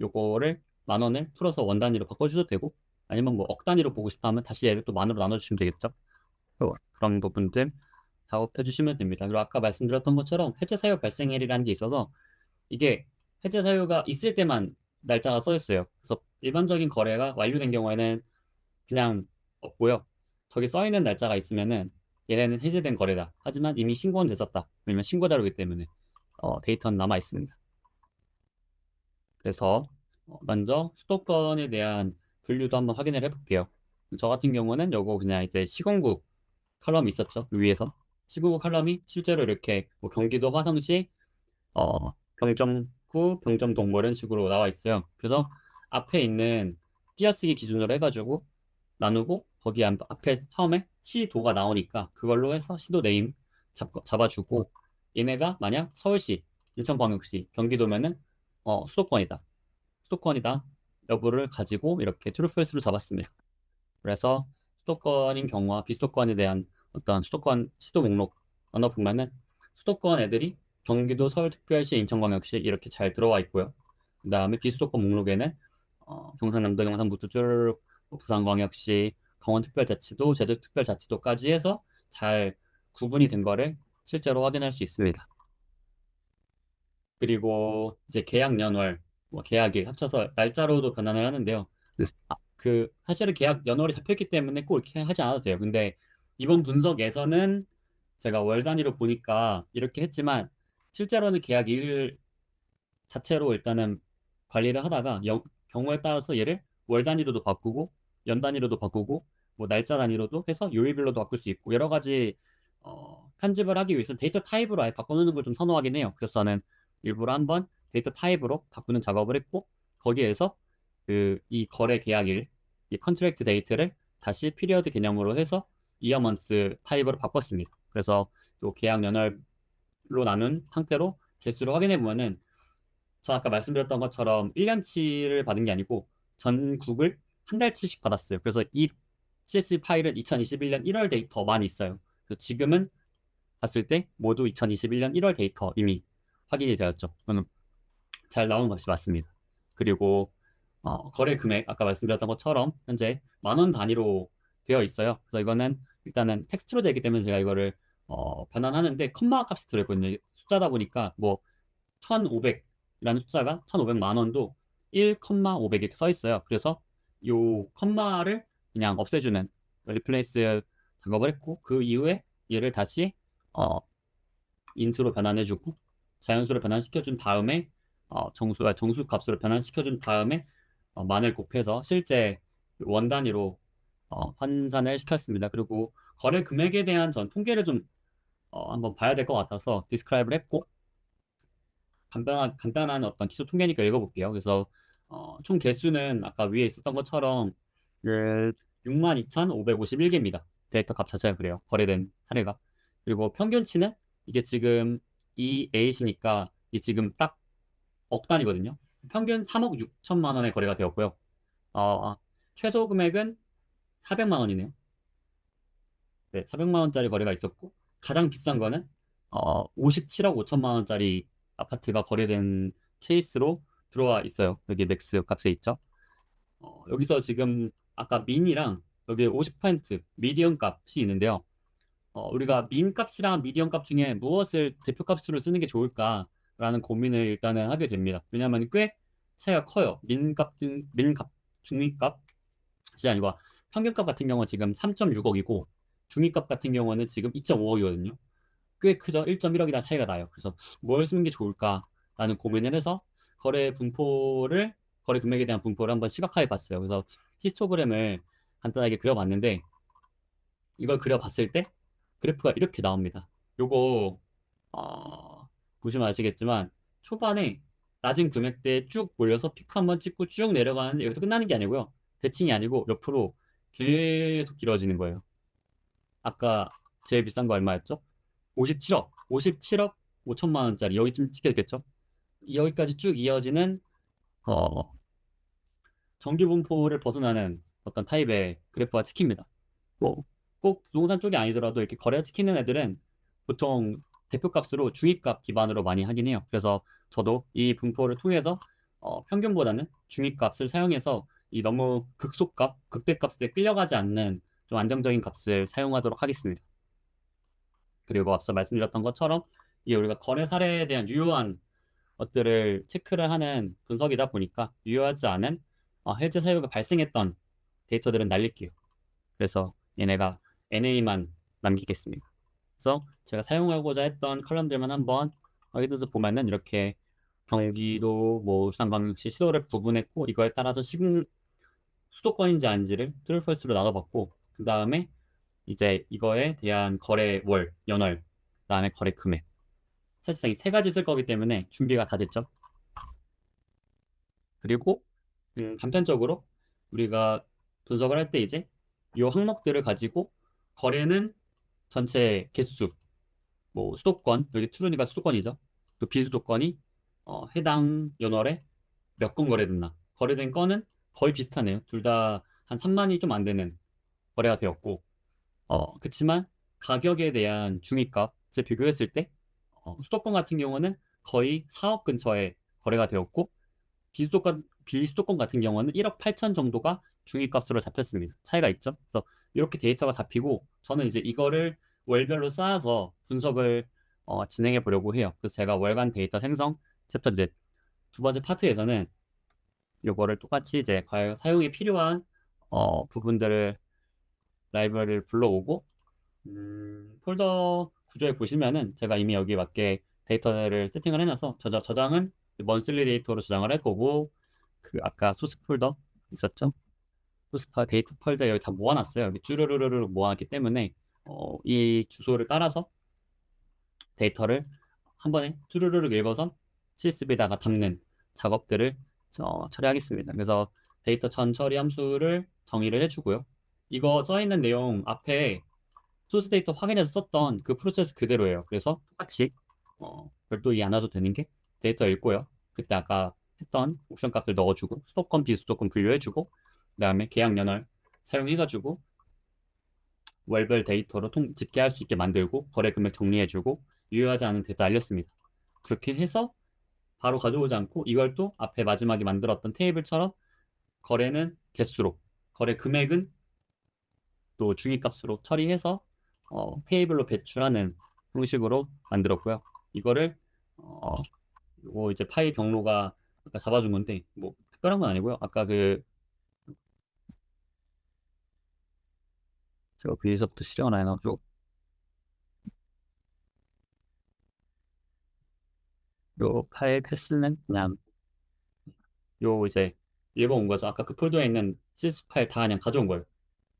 요거를 만 원을 풀어서 원 단위로 바꿔주셔도 되고, 아니면 뭐 억 단위로 보고 싶다 하면 다시 얘를 또 만으로 나눠주시면 되겠죠. 그런 부분들 작업해 주시면 됩니다. 그리고 아까 말씀드렸던 것처럼 해제 사유 발생일이라는 게 있어서 이게 해제 사유가 있을 때만 날짜가 써 있어요. 그래서 일반적인 거래가 완료된 경우에는 그냥 없고요. 저기 써 있는 날짜가 있으면은 얘네는 해제된 거래다. 하지만 이미 신고는 됐었다. 왜냐면 신고 자료이기 때문에 데이터는 남아 있습니다. 그래서 먼저 수도권에 대한 분류도 한번 확인을 해볼게요. 저 같은 경우는 요거 그냥 이제 시군국 칼럼이 있었죠. 그 위에서 시군국 칼럼이 실제로 이렇게 뭐 경기도 화성시 병점구 병점동 뭐 이런 식으로 나와 있어요. 그래서 앞에 있는 띄어쓰기 기준으로 해가지고 나누고, 거기 앞에 처음에 시도가 나오니까 그걸로 해서 시도 네임 잡아주고, 얘네가 만약 서울시, 인천광역시, 경기도면은 수도권이다. 수도권이다. 여부를 가지고 이렇게 true, false로 잡았습니다. 그래서 수도권인 경우와 비수도권에 대한 어떤 수도권 시도 목록 넣어보면은 수도권 애들이 경기도, 서울특별시, 인천광역시 이렇게 잘 들어와 있고요. 그 다음에 비수도권 목록에는 경상남도, 경상북도 쭉 부산광역시, 강원특별자치도, 제주특별자치도까지 해서 잘 구분이 된 거를 실제로 확인할 수 있습니다. 그리고 이제 계약 연월, 뭐 계약일 합쳐서 날짜로도 변환을 하는데요. 사실은 계약 연월이 잡혔기 때문에 꼭 이렇게 하지 않아도 돼요. 근데 이번 분석에서는 제가 월 단위로 보니까 이렇게 했지만 실제로는 계약일 자체로 일단은 관리를 하다가 경우에 따라서 얘를 월 단위로도 바꾸고 연 단위로도 바꾸고 뭐 날짜 단위로도 해서 요일별로도 바꿀 수 있고 여러 가지 편집을 하기 위해서 데이터 타입으로 아예 바꿔놓는 걸 좀 선호하긴 해요. 그래서 저는 일부러 한번 데이터 타입으로 바꾸는 작업을 했고 거기에서 이 거래 계약일, 이 컨트랙트 데이트를 다시 피리어드 개념으로 해서 이어먼스 타입으로 바꿨습니다. 그래서 또 계약 연월로 나눈 상태로 개수를 확인해 보면은 저 아까 말씀드렸던 것처럼 1년치를 받은 게 아니고 전국을 한 달치씩 받았어요. 그래서 이 CSV 파일은 2021년 1월 데이터만 있어요. 그래서 지금은 봤을 때 모두 2021년 1월 데이터 이미 확인이 되었죠. 그거는 잘 나온 것이 맞습니다. 그리고 거래 금액 아까 말씀드렸던 것처럼 현재 10,000원 단위로 되어 있어요. 그래서 이거는 일단은 텍스트로 되기 때문에 제가 이거를 변환하는데 컴마 값이 들어있거든요. 숫자다 보니까 뭐 1,500이라는 숫자가 1,500만 원도 1,500 이렇게 써 있어요. 그래서 요 컴마를 그냥 없애주는 리플레이스 작업을 했고 그 이후에 얘를 다시 인트로 변환해주고 자연수로 변환시켜준 다음에 정수 값으로 변환시켜준 다음에 만을 곱해서 실제 원 단위로 환산을 시켰습니다. 그리고 거래 금액에 대한 전 통계를 좀 한번 봐야 될 것 같아서 디스크라이브를 했고 간단한 어떤 기초 통계니까 읽어볼게요. 그래서 총 개수는 아까 위에 있었던 것처럼 62,551개입니다. 데이터 값 자체가 그래요. 거래된 사례가. 그리고 평균치는 이게 지금 이 에잇이니까 이 지금 딱 억 단위거든요. 평균 3억 6천만 원의 거래가 되었고요. 최소 금액은 400만 원이네요. 네, 400만 원짜리 거래가 있었고 가장 비싼 거는 57억 5천만 원짜리 아파트가 거래된 케이스로 들어와 있어요. 여기 맥스 값에 있죠. 여기서 지금 아까 민이랑 여기 50% 미디언 값이 있는데요. 우리가 민 값이랑 미디언 값 중에 무엇을 대표 값으로 쓰는 게 좋을까라는 고민을 일단은 하게 됩니다. 왜냐하면 꽤 차이가 커요. 민값, 중위값이 아니고 평균값 같은 경우는 지금 3.6억이고 중위값 같은 경우는 지금 2.5억이거든요. 꽤 크죠. 1.1억이나 차이가 나요. 그래서 뭘 쓰는 게 좋을까라는 고민을 해서 거래 금액에 대한 분포를 한번 시각화해 봤어요. 그래서 히스토그램을 간단하게 그려봤는데 이걸 그려봤을 때 그래프가 이렇게 나옵니다. 요거 보시면 아시겠지만 초반에 낮은 금액대에 쭉 몰려서 피크 한번 찍고 쭉 내려가는데 여기서 끝나는 게 아니고요. 대칭이 아니고 옆으로 계속 길어지는 거예요. 아까 제일 비싼 거 얼마였죠? 57억 5천만 원짜리 여기쯤 찍혔겠죠? 여기까지 쭉 이어지는 어, 정기 분포를 벗어나는 어떤 타입의 그래프가 찍힙니다. 꼭 부동산 쪽이 아니더라도 이렇게 거래가 찍히는 애들은 보통 대표값으로 중위값 기반으로 많이 하긴 해요. 그래서 저도 이 분포를 통해서 평균보다는 중위값을 사용해서 이 너무 극소값, 극대값에 끌려가지 않는 좀 안정적인 값을 사용하도록 하겠습니다. 그리고 앞서 말씀드렸던 것처럼 이게 우리가 거래 사례에 대한 유효한 것들을 체크를 하는 분석이다 보니까 유효하지 않은 해제 사유가 발생했던 데이터들은 날릴게요. 그래서 얘네가 NA만 남기겠습니다. 그래서 제가 사용하고자 했던 컬럼들만 한번 확인해서 보면은 이렇게 경기도, 뭐 울산광역시 시도를 구분했고 이거에 따라서 수도권인지 아닌지를 true, false로 나눠봤고 그 다음에 이제 이거에 대한 거래 월, 연월, 그 다음에 거래 금액 사실상 이 세 가지 쓸 거기 때문에 준비가 다 됐죠. 그리고 단편적으로 우리가 분석을 할 때 이제 이 항목들을 가지고 거래는 전체 개수, 뭐 수도권, 여기 트루니가 수도권이죠. 또 비수도권이 해당 연월에 몇 건 거래됐나. 거래된 건은 거의 비슷하네요. 둘 다 한 3만이 좀 안 되는 거래가 되었고, 그치만 가격에 대한 중위값을 비교했을 때 수도권 같은 경우는 거의 4억 근처에 거래가 되었고 비수도권 같은 경우는 1억 8천 정도가 중위값으로 잡혔습니다. 차이가 있죠. 그래서 이렇게 데이터가 잡히고 저는 이제 이거를 월별로 쌓아서 분석을 진행해 보려고 해요. 그래서 제가 월간 데이터 생성 챕터 이제 두 번째 파트에서는 이거를 똑같이 이제 과연 사용이 필요한 부분들을 라이브러리를 불러오고 폴더 구조에 보시면은 제가 이미 여기 맞게 데이터를 세팅을 해놔서 저장은 먼슬리 데이터로 저장을 할 거고 그 아까 소스 폴더 있었죠? 소스 데이터 폴더 여기 다 모아놨어요. 여기 쭈루루루루 모아놨기 때문에 이 주소를 따라서 데이터를 한 번에 쭈루루루 읽어서 CSV에다가 담는 작업들을 처리하겠습니다. 그래서 데이터 전처리 함수를 정의를 해주고요. 이거 써있는 내용 앞에 소스 데이터 확인해서 썼던 그 프로세스 그대로예요. 그래서 똑같이 별도 이해 안 하셔도 되는 게 데이터 읽고요. 그때 아까 했던 옵션 값들 넣어주고 수도권 비수도권 분류해주고 그다음에 계약 연월 사용해가지고 월별 데이터로 집계할 수 있게 만들고 거래 금액 정리해주고 유효하지 않은 데이터 알렸습니다. 그렇게 해서 바로 가져오지 않고 이걸 또 앞에 마지막에 만들었던 테이블처럼 거래는 개수로 거래 금액은 또 중위값으로 처리해서 테이블로 배출하는 형식으로 만들었고요. 이거를 이거 이제 파일 경로가 아까 잡아준 건데 뭐 특별한 건 아니고요. 아까 그 제가 비에서부터 실행을 안 해가지고 요 파일 패스는 그냥 요 이제 읽어온 거죠. 아까 그 폴더에 있는 CSV 파일 다 그냥 가져온 거예요.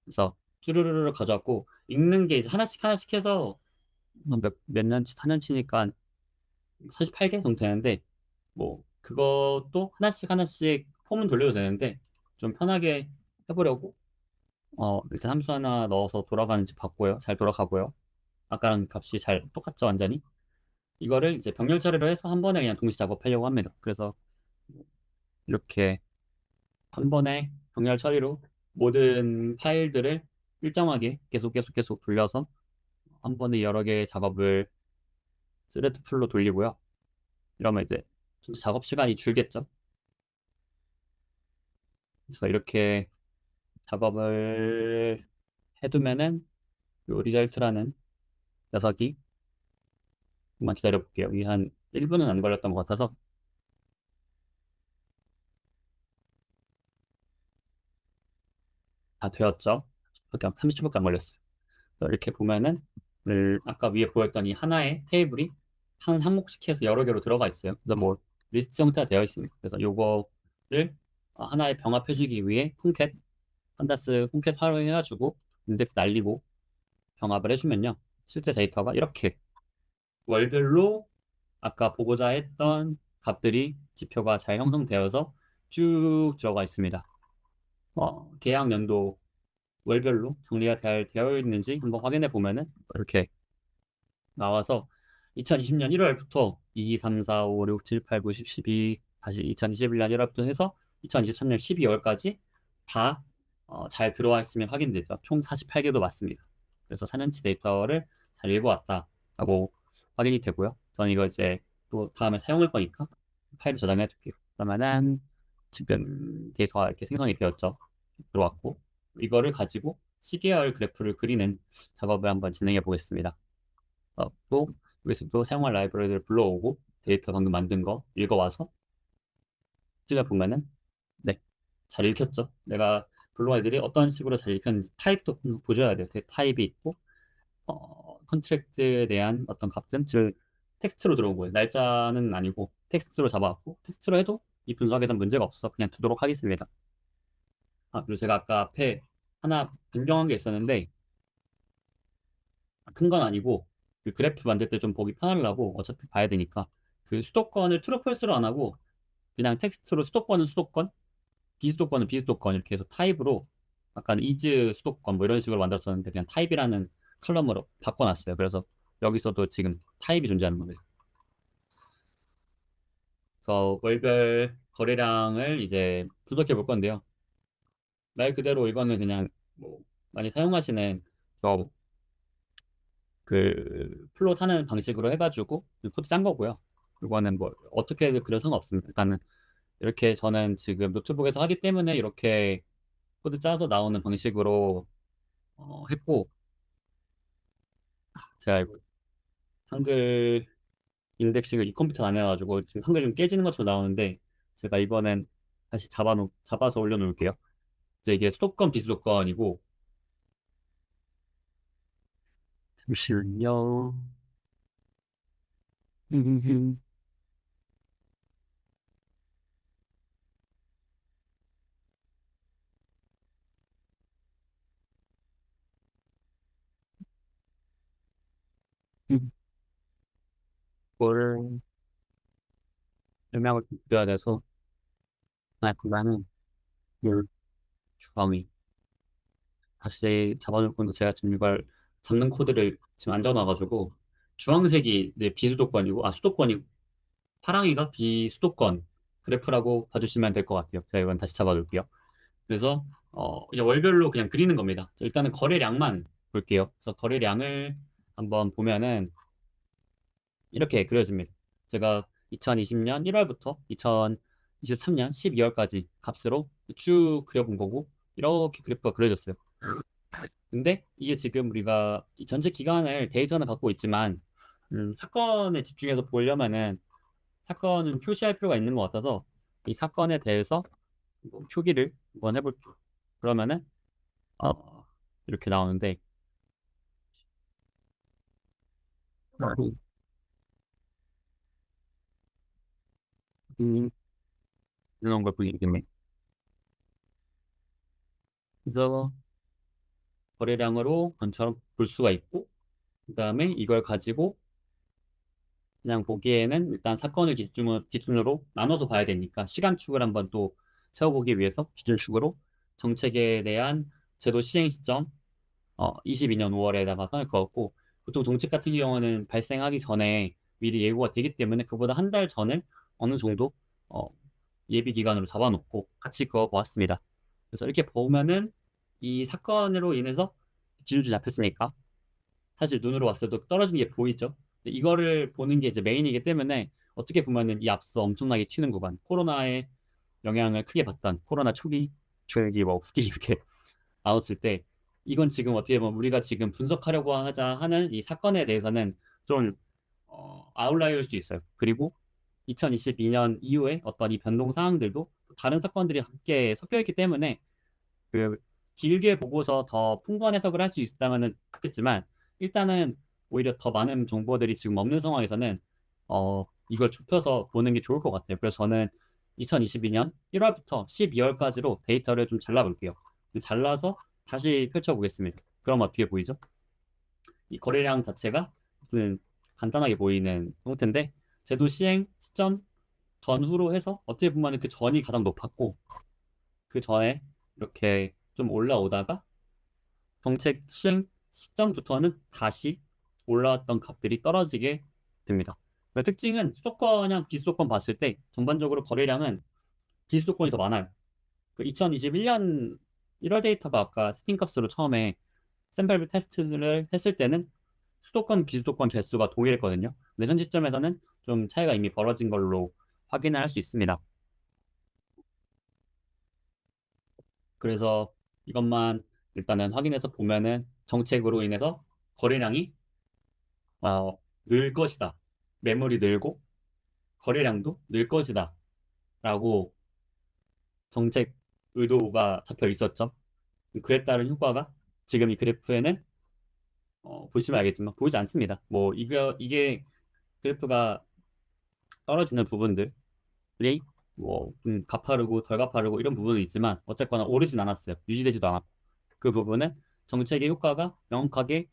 그래서 쭈루루루 가져왔고 읽는 게 이제 하나씩 하나씩 해서 몇 년치 4년치니까 48개 정도 되는데 뭐 그것도 하나씩 하나씩 폼은 돌려도 되는데 좀 편하게 해보려고 일단 함수 하나 넣어서 돌아가는지 봤고요. 잘 돌아가고요. 아까랑 값이 잘 똑같죠, 완전히. 이거를 이제 병렬 처리로 해서 한 번에 그냥 동시 작업하려고 합니다. 그래서 이렇게 한 번에 병렬 처리로 모든 파일들을 일정하게 계속 돌려서 한 번에 여러 개의 작업을 스레드 풀로 돌리고요. 이러면 이제 좀 작업 시간이 줄겠죠. 그래서 이렇게 작업을 해두면은 요 리절트라는 녀석이 조금만 기다려 볼게요. 이 한 1분은 안 걸렸던 것 같아서 다 되었죠. 30초밖에 안 걸렸어요. 그래서 이렇게 보면은 아까 위에 보였던 이 하나의 테이블이 한 항목씩 해서 여러 개로 들어가 있어요. 그래서 뭐 리스트 형태가 되어 있습니다. 그래서 요거를 하나의 병합해주기 위해 콩캣 판다스 콩캣 활용해가지고 인덱스 날리고 병합을 해주면요. 실제 데이터가 이렇게 월별로 아까 보고자 했던 값들이 지표가 잘 형성되어서 쭉 들어가 있습니다. 계약 연도 월별로 정리가 잘 되어 있는지 한번 확인해 보면은 이렇게 나와서 2020년 1월부터 2, 3, 4, 5, 6, 7, 8, 9, 10, 12 다시 2021년 1월부터 해서 2023년 12월까지 다 잘 들어와 있으면 확인되죠. 총 48개도 맞습니다. 그래서 4년치 데이터를 잘 읽어왔다라고 확인이 되고요. 저는 이걸 이제 또 다음에 사용할 거니까 파일을 저장해 둘게요. 그러면은 지금 데이터가 이렇게 생성이 되었죠. 들어왔고 이거를 가지고 시계열 그래프를 그리는 작업을 한번 진행해 보겠습니다. 또 여기서도 사용할 라이브러리를 불러오고 데이터 방금 만든 거 읽어와서 찍어보면은 네, 잘 읽혔죠. 내가 불러온 애들이 어떤 식으로 잘 읽혔는지 타입도 보셔야 돼요. 타입이 있고 컨트랙트에 대한 어떤 값은 즉 텍스트로 들어온 거예요. 날짜는 아니고 텍스트로 잡아왔고 텍스트로 해도 이 분석에 대한 문제가 없어 그냥 두도록 하겠습니다. 그리고 제가 아까 앞에 하나 변경한 게 있었는데 큰 건 아니고 그 그래프 만들 때 좀 보기 편하려고 어차피 봐야 되니까 그 수도권을 트루 펄스로 안 하고 그냥 텍스트로 수도권은 수도권, 비수도권은 비수도권 이렇게 해서 타입으로 약간 이즈 수도권 뭐 이런 식으로 만들었었는데 그냥 타입이라는 컬럼으로 바꿔놨어요. 그래서 여기서도 지금 타입이 존재하는 겁니다. 그래서 월별 거래량을 이제 분석해 볼 건데요. 말 그대로 이거는 그냥 뭐 많이 사용하시는 저 그 플롯 하는 방식으로 해가지고 코드 짠 거고요. 이거는 뭐 어떻게 그려도 상관없습니다. 일단은 이렇게 저는 지금 노트북에서 하기 때문에 이렇게 코드 짜서 나오는 방식으로 했고, 제가 이거 한글 인덱싱을 이 컴퓨터 안 해가지고 지금 한글 좀 깨지는 것처럼 나오는데, 제가 이번엔 다시 잡아서 올려놓을게요. 이제 이게 수도권 비수도권이고, 잠시만요. 이거를 설명을 좀 드려야 돼서, 그거는 주방위 다시 잡아줄 건데, 제가 지금 이걸 잡는 코드를 지금 안 적어놔가지고, 주황색이 이제 비수도권이고, 수도권이고, 파랑이가 비수도권 그래프라고 봐주시면 될 것 같아요. 제가 이건 다시 잡아둘게요. 그래서 이제 월별로 그냥 그리는 겁니다. 일단은 거래량만 볼게요. 그래서 거래량을 한번 보면은 이렇게 그려집니다. 제가 2020년 1월부터 2023년 12월까지 값으로 쭉 그려본 거고, 이렇게 그래프가 그려졌어요. 근데 이게 지금 우리가 이 전체 기간을 데이터는 갖고 있지만, 사건에 집중해서 보려면은 사건은 표시할 필요가 있는 것 같아서 이 사건에 대해서 표기를 한번 해볼게요. 그러면은 이렇게 나오는데, 음, 이런 걸 보이겠네. 그래서 거래량으로 전처럼 볼 수가 있고, 그 다음에 이걸 가지고 그냥 보기에는 일단 사건을 기준으로 나눠서 봐야 되니까 시간축을 한번 또 세워보기 위해서 기준축으로 정책에 대한 제도 시행 시점 22년 5월에다가 선을 그었고, 보통 정책 같은 경우는 발생하기 전에 미리 예고가 되기 때문에 그보다 한 달 전을 어느 정도 어, 예비 기간으로 잡아놓고 같이 그어 보았습니다. 그래서 이렇게 보면은 이 사건으로 인해서 기준値 잡혔으니까 사실 눈으로 봤을 때도 떨어지는 게 보이죠. 근데 이거를 보는 게 이제 메인이기 때문에 어떻게 보면은 이 앞서 엄청나게 튀는 구간, 코로나의 영향을 크게 받던 코로나 초기, 중기, 뭐 후기 이렇게 나왔을 때, 이건 지금 어떻게 보면 우리가 지금 분석하려고 하는 이 사건에 대해서는 좀 아웃라이어일 수 있어요. 그리고 2022년 이후에 어떤 이 변동 사항들도 다른 사건들이 함께 섞여 있기 때문에 그 길게 보고서 더 풍부한 해석을 할 수 있다면은 좋겠지만, 일단은 오히려 더 많은 정보들이 지금 없는 상황에서는 이걸 좁혀서 보는 게 좋을 것 같아요. 그래서 저는 2022년 1월부터 12월까지로 데이터를 좀 잘라볼게요. 잘라서 다시 펼쳐보겠습니다. 그럼 어떻게 보이죠? 이 거래량 자체가 좀 간단하게 보이는 형태인데, 제도 시행 시점 전후로 해서 어떻게 보면 그 전이 가장 높았고, 그 전에 이렇게 좀 올라오다가 정책 시행 시점부터는 다시 올라왔던 값들이 떨어지게 됩니다. 그 특징은 수도권이랑 비수도권 봤을 때 전반적으로 거래량은 비수도권이 더 많아요. 그 2021년 1월 데이터가 아까 스팅 값으로 처음에 샘플 테스트를 했을 때는 수도권, 비수도권 개수가 동일했거든요. 근데 현재 시점에서는 좀 차이가 이미 벌어진 걸로 확인을 할 수 있습니다. 그래서 이것만 일단은 확인해서 보면은 정책으로 인해서 거래량이 늘 것이다. 매물이 늘고 거래량도 늘 것이다. 라고 정책 의도가 잡혀 있었죠. 그에 따른 효과가 지금 이 그래프에는 보시면 알겠지만 보이지 않습니다. 뭐 이게 그래프가 떨어지는 부분들이 뭐좀 가파르고 덜 가파르고 이런 부분은 있지만 어쨌거나 오르진 않았어요. 유지되지도 않았고, 그 부분은 정책의 효과가 명확하게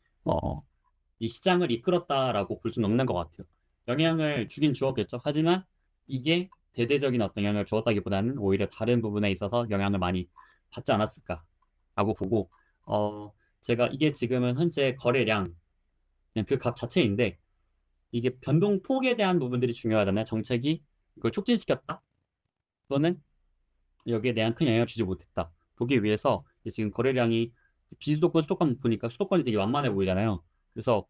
이 시장을 이끌었다라고 볼 수는 없는 것 같아요. 영향을 주긴 주었겠죠. 하지만 이게 대대적인 어떤 영향을 주었다기보다는 오히려 다른 부분에 있어서 영향을 많이 받지 않았을까라고 보고, 제가 이게 지금은 현재 거래량 그냥 그 값 자체인데, 이게 변동폭에 대한 부분들이 중요하잖아요. 정책이 이걸 촉진시켰다 또는 여기에 대한 큰 영향을 주지 못했다 보기 위해서, 이제 지금 거래량이 비수도권 수도권 보니까 수도권이 되게 완만해 보이잖아요. 그래서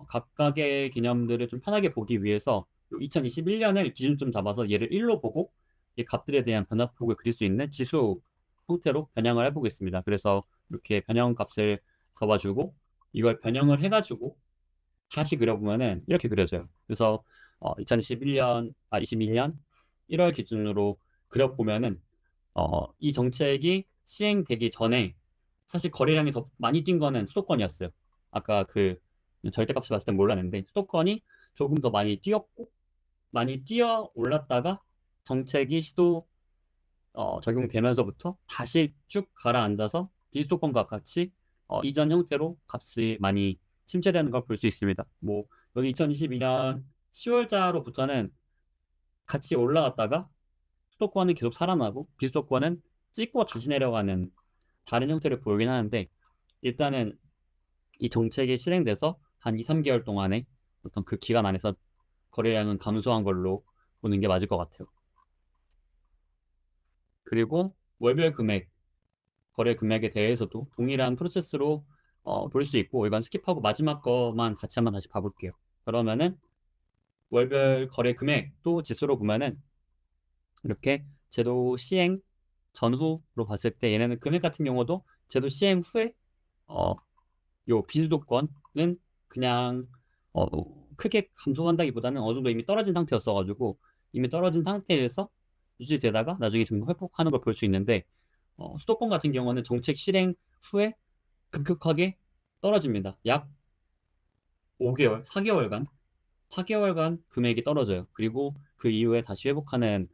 각각의 개념들을 좀 편하게 보기 위해서 2021년을 기준점 잡아서 얘를 1로 보고 이 값들에 대한 변화폭을 그릴 수 있는 지수 형태로 변형을 해보겠습니다. 그래서 이렇게 변형 값을 잡아주고 이걸 변형을 해가지고 다시 그려보면은 이렇게 그려져요. 그래서 21년 1월 기준으로 그려보면은 이 정책이 시행되기 전에 사실 거래량이 더 많이 뛴 거는 수도권이었어요. 아까 그 절대값을 봤을 땐 몰랐는데 수도권이 조금 더 많이 뛰었고 많이 뛰어 올랐다가 정책이 시도 적용되면서부터 다시 쭉 가라앉아서 비수도권과 같이 이전 형태로 값이 많이 침체되는 걸 볼 수 있습니다. 뭐 여기 2022년 10월자로부터는 같이 올라갔다가 수도권은 계속 살아나고 비수도권은 찍고 다시 내려가는 다른 형태를 보이긴 하는데 일단은 이 정책이 실행돼서 한 2, 3개월 동안에 어떤 그 기간 안에서 거래량은 감소한 걸로 보는 게 맞을 것 같아요. 그리고 월별 금액, 거래 금액에 대해서도 동일한 프로세스로 볼 수 있고 이건 스킵하고 마지막 거만 같이 한번 다시 봐볼게요. 그러면은 월별 거래 금액도 지수로 보면은 이렇게 제도 시행 전후로 봤을 때 얘네는 금액 같은 경우도 제도 시행 후에 어, 요 비수도권은 그냥 어, 크게 감소한다기보다는 어느 정도 이미 떨어진 상태였어가지고 이미 떨어진 상태에서 유지되다가 나중에 좀 회복하는 걸 볼 수 있는데 수도권 같은 경우는 정책 실행 후에 급격하게 떨어집니다. 약 5개월, 4개월간 금액이 떨어져요. 그리고 그 이후에 다시 회복하는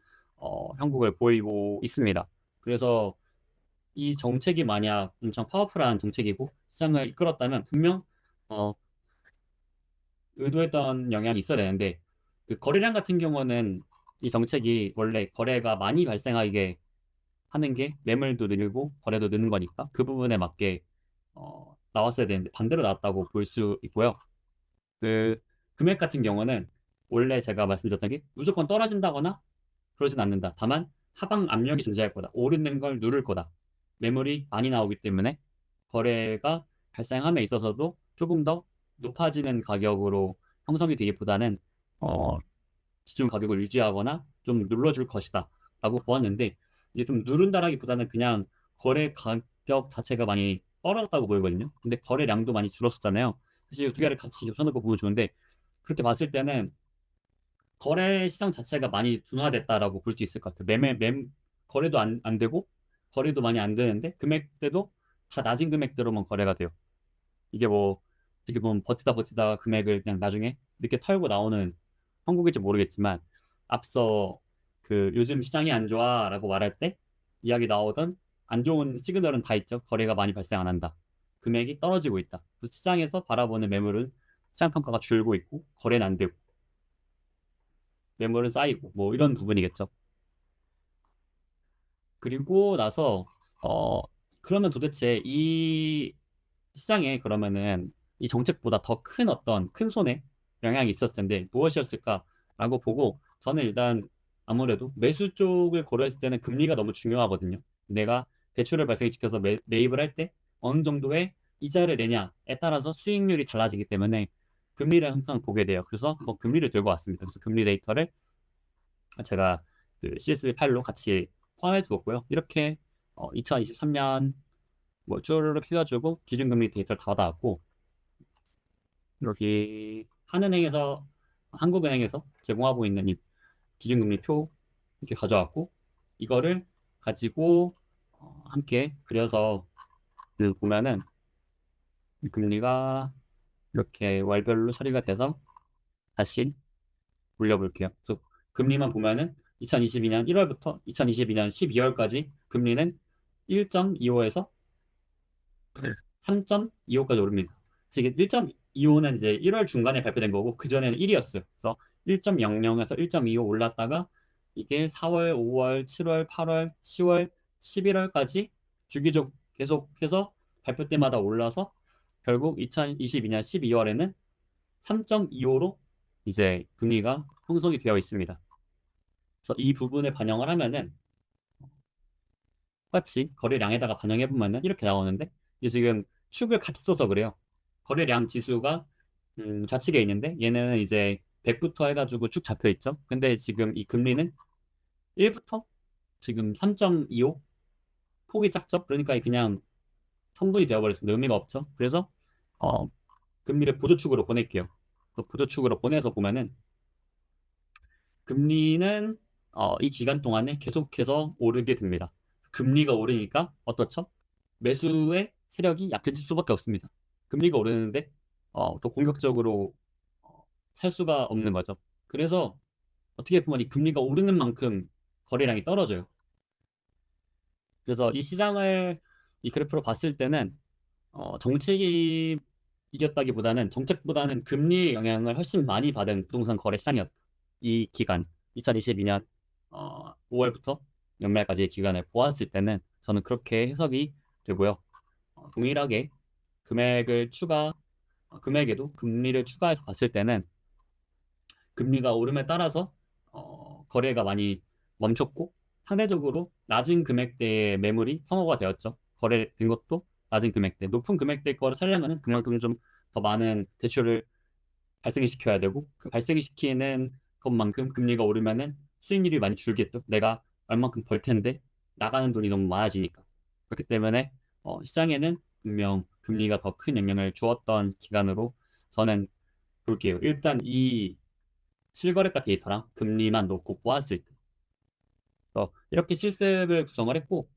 형국을 보이고 있습니다. 그래서 이 정책이 만약 엄청 파워풀한 정책이고 시장을 이끌었다면 분명 어, 의도했던 영향이 있어야 되는데 그 거래량 같은 경우는 이 정책이 원래 거래가 많이 발생하게 하는 게 매물도 늘고 거래도 느는 거니까 그 부분에 맞게 나왔어야 되는데 반대로 나왔다고 볼 수 있고요. 그 금액 같은 경우는 원래 제가 말씀드렸던 게 무조건 떨어진다거나 그러진 않는다. 다만 하방 압력이 존재할 거다. 오르는 걸 누를 거다. 매물이 많이 나오기 때문에 거래가 발생함에 있어서도 조금 더 높아지는 가격으로 형성이 되기보다는 어, 기존 가격을 유지하거나 좀 눌러줄 것이다. 라고 보았는데 이제 좀 누른다라기보다는 그냥 거래 가격 자체가 많이 떨어졌다고 보이거든요. 근데 거래량도 많이 줄었었잖아요. 사실 두 개를 같이 겹쳐놓고 보면 좋은데 그렇게 봤을 때는 거래 시장 자체가 많이 둔화됐다라고 볼 수 있을 것 같아요. 거래도 안 되고 거래도 많이 안 되는데 금액대도 다 낮은 금액대로만 거래가 돼요. 이게 뭐 어떻게 보면 버티다 금액을 그냥 나중에 늦게 털고 나오는 형국일지 모르겠지만 앞서 그 요즘 시장이 안 좋아라고 말할 때 이야기 나오던 안 좋은 시그널은 다 있죠. 거래가 많이 발생 안 한다. 금액이 떨어지고 있다. 그 시장에서 바라보는 매물은 시장 평가가 줄고 있고 거래는 안 되고 매물은 쌓이고 뭐 이런 부분이겠죠. 그리고 나서 어 그러면 도대체 이 시장에 그러면은 이 정책보다 더 큰 어떤 큰 손에 영향이 있었을 텐데 무엇이었을까라고 보고 저는 일단 아무래도 매수 쪽을 고려했을 때는 금리가 너무 중요하거든요. 내가 대출을 발생시켜서 매입을 할 때 어느 정도의 이자를 내냐에 따라서 수익률이 달라지기 때문에 금리를 항상 보게 돼요. 그래서 뭐 금리를 들고 왔습니다. 그래서 금리 데이터를 제가 그 CS8로 같이 포함해 두었고요. 이렇게 2023년 뭐 쭈르륵 해가지고 기준금리 데이터를 다 받아왔고 여기 한국은행에서 제공하고 있는 이 기준금리 표 이렇게 가져왔고 이거를 가지고 함께 그려서 그 보면은 이 금리가 이렇게 월별로 처리가 돼서 다시 올려볼게요. 그래서 금리만 보면은 2022년 1월부터 2022년 12월까지 금리는 1.25에서 3.25까지 오릅니다. 그래서 이게 1.25는 이제 1월 중간에 발표된 거고 그전에는 1이었어요. 그래서 1.00에서 1.25 올랐다가 이게 4월, 5월, 7월, 8월, 10월, 11월까지 주기적 계속해서 발표 때마다 올라서 결국 2022년 12월에는 3.25로 이제 금리가 형성이 되어 있습니다. 그래서 이 부분을 반영을 하면은 똑같이 거래량에다가 반영해 보면은 이렇게 나오는데 이게 지금 축을 같이 써서 그래요. 거래량 지수가 좌측에 있는데 얘는 이제 100부터 해가지고 쭉 잡혀 있죠. 근데 지금 이 금리는 1부터 지금 3.25 폭이 작죠. 그러니까 그냥 성분이 되어버렸습니다. 의미가 없죠. 그래서 어, 금리를 보조축으로 보낼게요. 그 보조축으로 보내서 보면은 금리는 이 기간 동안에 계속해서 오르게 됩니다. 금리가 오르니까 어떻죠? 매수의 세력이 약해질 수밖에 없습니다. 금리가 오르는데 더 공격적으로 어, 살 수가 없는 거죠. 그래서 어떻게 보면 이 금리가 오르는 만큼 거래량이 떨어져요. 그래서 이 시장을 이 그래프로 봤을 때는 정책이 이겼다기보다는 정책보다는 금리 영향을 훨씬 많이 받은 부동산 거래 시장이었다. 이 기간 2022년 5월부터 연말까지의 기간을 보았을 때는 저는 그렇게 해석이 되고요. 동일하게 금액을 추가 금액에도 금리를 추가해서 봤을 때는 금리가 오름에 따라서 거래가 많이 멈췄고 상대적으로 낮은 금액대의 매물이 선호가 되었죠. 거래된 것도 낮은 금액대, 높은 금액대 거를 살려면 그만큼 좀 더 많은 대출을 발생을 시켜야 되고 그 발생을 시키는 것만큼 금리가 오르면은 수익률이 많이 줄겠죠. 내가 얼만큼 벌 텐데 나가는 돈이 너무 많아지니까. 그렇기 때문에 시장에는 분명 금리가 더 큰 영향을 주었던 기간으로 저는 볼게요. 일단 이 실거래가 데이터랑 금리만 놓고 보았을 때 이렇게 실습을 구성을 했고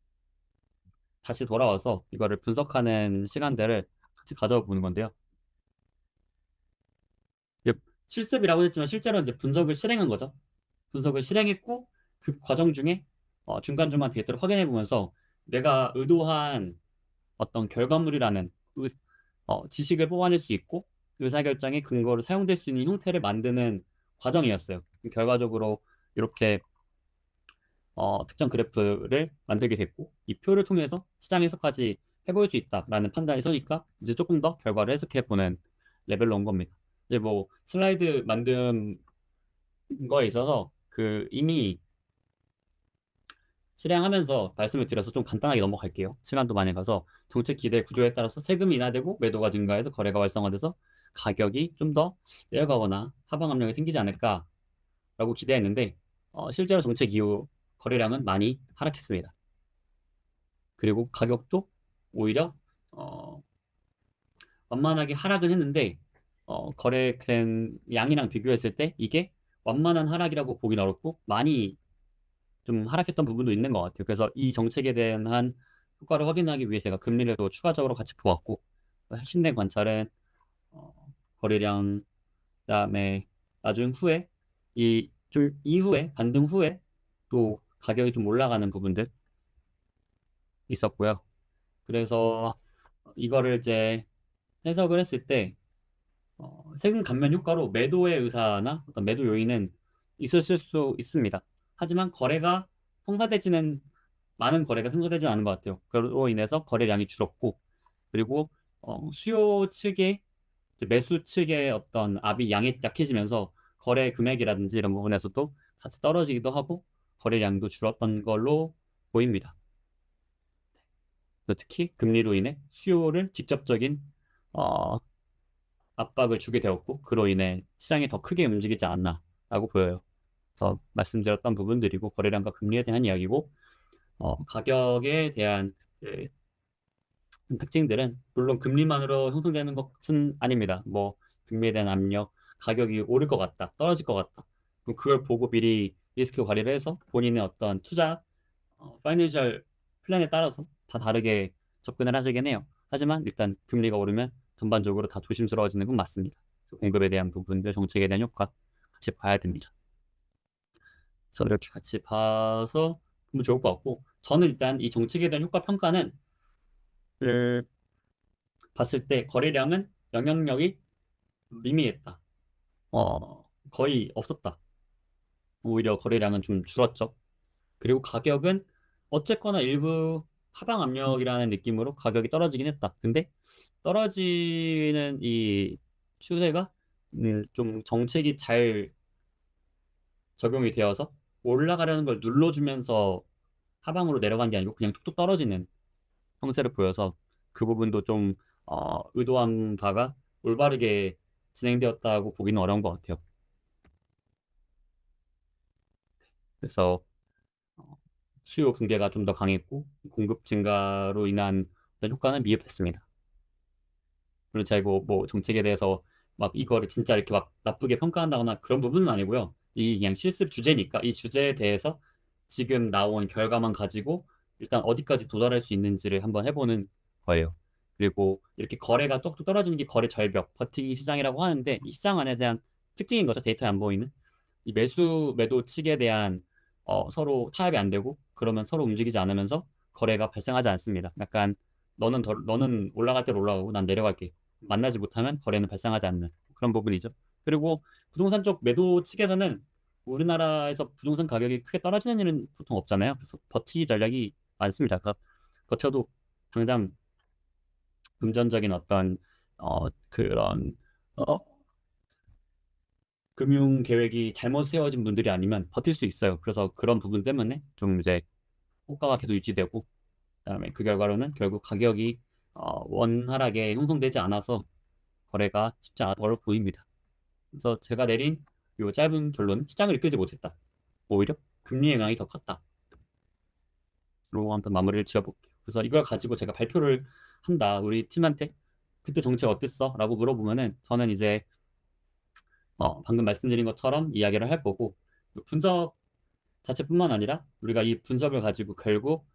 다시 돌아와서 이거를 분석하는 시간들을 같이 가져보는 건데요. 이제 실습이라고 했지만 실제로 이제 분석을 실행한 거죠. 분석을 실행했고 그 과정 중에 중간중간 데이터를 확인해 보면서 내가 의도한 어떤 결과물이라는 지식을 뽑아낼 수 있고 의사결정의 근거로 사용될 수 있는 형태를 만드는 과정이었어요. 결과적으로 이렇게 특정 그래프를 만들게 됐고 이 표를 통해서 시장에서까지 해볼 수 있다라는 판단이 서니까 이제 조금 더 결과를 해석해 보는 레벨로 온 겁니다. 이제 뭐 슬라이드 만든 거에 있어서 그 이미 실행하면서 말씀을 드려서 좀 간단하게 넘어갈게요. 시간도 많이 가서 정책 기대 구조에 따라서 세금이 인하되고 매도가 증가해서 거래가 활성화돼서 가격이 좀 더 내려가거나 하방 압력이 생기지 않을까라고 기대했는데 실제로 정책 이후 거래량은 많이 하락했습니다. 그리고 가격도 오히려 어, 완만하게 하락은 했는데 거래된 양이랑 비교했을 때 이게 완만한 하락이라고 보긴 어렵고 많이 좀 하락했던 부분도 있는 것 같아요. 그래서 이 정책에 대한 효과를 확인하기 위해 제가 금리를 또 추가적으로 같이 보았고 핵심된 관찰은 어, 거래량 그다음에 나중 후에 이 좀 이후에 반등 후에 또 가격이 좀 올라가는 부분들 있었고요. 그래서 이거를 이제 해석을 했을 때 세금 감면 효과로 매도의 의사나 어떤 매도 요인은 있었을 수 있습니다. 하지만 많은 거래가 성사되지 않은 것 같아요. 그로 인해서 거래량이 줄었고, 그리고 수요 측의 이제 매수 측의 어떤 압이 양이 약해지면서 거래 금액이라든지 이런 부분에서도 같이 떨어지기도 하고 거래량도 줄었던 걸로 보입니다. 특히 금리로 인해 수요를 직접적인 어, 압박을 주게 되었고 그로 인해 시장이 더 크게 움직이지 않나라고 보여요. 그래서 말씀드렸던 부분들이고 거래량과 금리에 대한 이야기고 가격에 대한 그 특징들은 물론 금리만으로 형성되는 것은 아닙니다. 뭐 금리에 대한 압력, 가격이 오를 것 같다, 떨어질 것 같다. 그럼 그걸 보고 미리 리스크 관리를 해서 본인의 어떤 투자 파이낸셜 플랜에 따라서 다 다르게 접근을 하시긴 해요. 하지만 일단 금리가 오르면 전반적으로 다 조심스러워지는 건 맞습니다. 공급에 대한 부분들, 정책에 대한 효과 같이 봐야 됩니다. 그래서 이렇게 같이 봐서 보면 좋을 것 같고 저는 일단 이 정책에 대한 효과 평가는 을 봤을 때 거래량은 영향력이 미미했다. 거의 없었다. 오히려 거래량은 좀 줄었죠. 그리고 가격은 어쨌거나 일부 하방 압력이라는 느낌으로 가격이 떨어지긴 했다. 근데 떨어지는 이 추세가 좀 정책이 잘 적용이 되어서 올라가려는 걸 눌러주면서 하방으로 내려간 게 아니고 그냥 툭툭 떨어지는 형세를 보여서 그 부분도 좀 의도한 바가 올바르게 진행되었다고 보기는 어려운 것 같아요. 그래서 수요 붕괴가 좀 더 강했고 공급 증가로 인한 어떤 효과는 미흡했습니다. 물론 제가 이거 뭐 정책에 대해서 막 이거를 진짜 이렇게 막 나쁘게 평가한다거나 그런 부분은 아니고요. 이 그냥 실습 주제니까 이 주제에 대해서 지금 나온 결과만 가지고 일단 어디까지 도달할 수 있는지를 한번 해보는 거예요. 그리고 이렇게 거래가 뚝뚝 떨어지는 게 거래 절벽, 버티기 시장이라고 하는데 이 시장 안에 대한 특징인 거죠. 데이터에 안 보이는. 이 매수, 매도 측에 대한 서로 타협이 안 되고 그러면 서로 움직이지 않으면서 거래가 발생하지 않습니다. 약간 너는 올라갈 때 올라가고 난 내려갈게. 만나지 못하면 거래는 발생하지 않는 그런 부분이죠. 그리고 부동산 쪽 매도 측에서는 우리나라에서 부동산 가격이 크게 떨어지는 일은 보통 없잖아요. 그래서 버티기 전략이 많습니다. 그래서 버텨도 당장 금전적인 어떤 그런 어, 금융 계획이 잘못 세워진 분들이 아니면 버틸 수 있어요. 그래서 그런 부분 때문에 좀 이제 호가가 계속 유지되고 그다음에 그 결과로는 결국 가격이 원활하게 형성되지 않아서 거래가 쉽지 않아 보입니다. 그래서 제가 내린 요 짧은 결론은 시장을 이끌지 못했다. 오히려 금리 영향이 더 컸다. 로 한번 마무리를 지어볼게요. 그래서 이걸 가지고 제가 발표를 한다. 우리 팀한테 그때 정책 어땠어? 라고 물어보면은 저는 이제 방금 말씀드린 것처럼 이야기를 할 거고 분석 자체뿐만 아니라 우리가 이 분석을 가지고 결국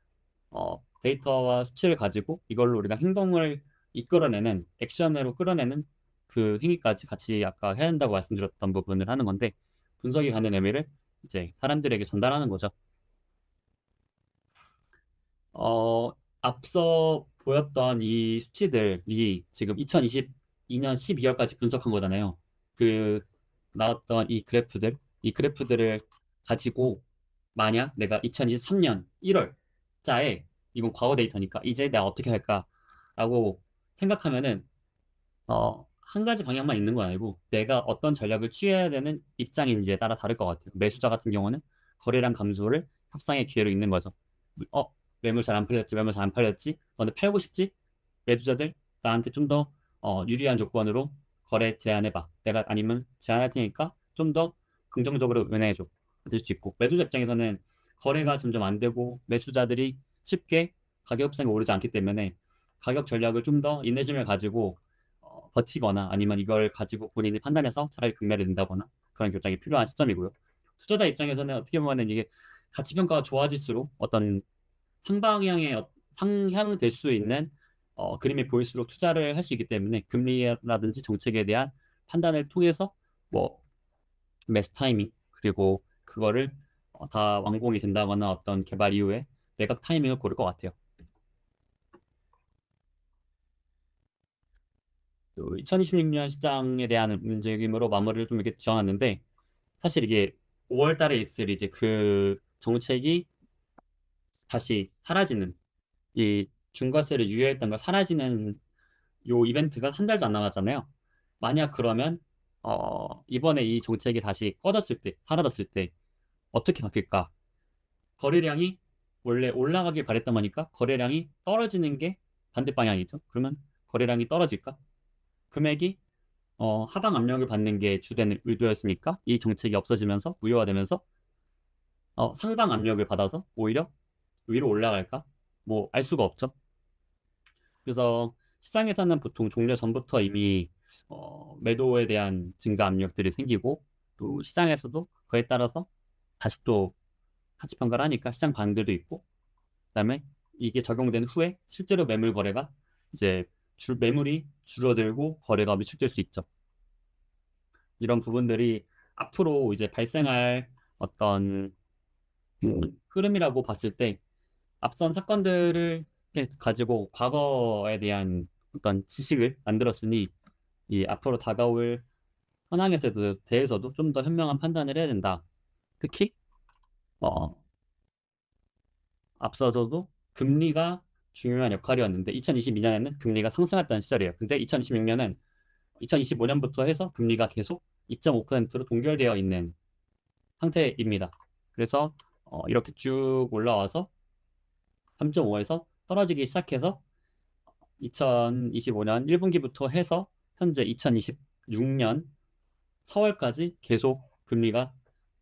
데이터와 수치를 가지고 이걸로 우리가 행동을 이끌어내는 액션으로 끌어내는 그 행위까지 같이 아까 해야 한다고 말씀드렸던 부분을 하는 건데 분석이 가는 의미를 이제 사람들에게 전달하는 거죠. 어, 앞서 보였던 이 수치들이 지금 2022년 12월까지 분석한 거잖아요. 그 나왔던 이 그래프들을 가지고 만약 내가 2023년 1월자에 이건 과거 데이터니까 이제 내가 어떻게 할까라고 생각하면은 한 가지 방향만 있는 건 아니고 내가 어떤 전략을 취해야 되는 입장인지에 따라 다를 것 같아요. 매수자 같은 경우는 거래량 감소를 협상의 기회로 있는 거죠. 어, 매물 잘 안 팔렸지, 매물 잘 안 팔렸지, 너네 팔고 싶지? 매수자들 나한테 좀 더 유리한 조건으로 거래 제안해봐. 내가 아니면 제안할 테니까 좀 더 긍정적으로 은행해줘. 될 수 있고 매도자 입장에서는 거래가 점점 안 되고 매수자들이 쉽게 가격 협상이 오르지 않기 때문에 가격 전략을 좀 더 인내심을 가지고 버티거나 아니면 이걸 가지고 본인이 판단해서 차라리 금매를 낸다거나 그런 결정이 필요한 시점이고요. 투자자 입장에서는 어떻게 보면 이게 가치평가가 좋아질수록 어떤 상방향의 상향될 수 있는 그림이 보일수록 투자를 할 수 있기 때문에 금리라든지 정책에 대한 판단을 통해서 뭐 매수 타이밍 그리고 그거를 다 완공이 된다거나 어떤 개발 이후에 매각 타이밍을 고를 것 같아요. 2026년 시장에 대한 움직임으로 마무리를 좀 이렇게 지어놨는데 사실 이게 5월 달에 있을 이제 그 정책이 다시 사라지는 이 중과세를 유예했던 거 사라지는 요 이벤트가 한 달도 안 남았잖아요. 만약 그러면 이번에 이 정책이 다시 꺼졌을 때 사라졌을 때 어떻게 바뀔까? 거래량이 원래 올라가길 바랬던 거니까 거래량이 떨어지는 게 반대 방향이죠. 그러면 거래량이 떨어질까? 금액이 하방 압력을 받는 게 주된 의도였으니까 이 정책이 없어지면서 무효화되면서 상방 압력을 받아서 오히려 위로 올라갈까? 뭐 알 수가 없죠. 그래서 시장에서는 보통 종료 전부터 이미 매도에 대한 증가 압력들이 생기고 또 시장에서도 그에 따라서 다시 또 가치 평가를 하니까 시장 반응들도 있고 그다음에 이게 적용된 후에 실제로 매물 거래가 이제 매물이 줄어들고 거래가 위축될 수 있죠. 이런 부분들이 앞으로 이제 발생할 어떤 흐름이라고 봤을 때 앞선 사건들을 가지고 과거에 대한 어떤 지식을 만들었으니 이 앞으로 다가올 현황에 대해서도 좀 더 현명한 판단을 해야 된다. 특히 어, 앞서서도 금리가 중요한 역할이었는데 2022년에는 금리가 상승했던 시절이에요. 근데 2026년은 2025년부터 해서 금리가 계속 2.5%로 동결되어 있는 상태입니다. 그래서 이렇게 쭉 올라와서 3.5에서 떨어지기 시작해서 2025년 1분기부터 해서 현재 2020 2026년 4월까지 계속 금리가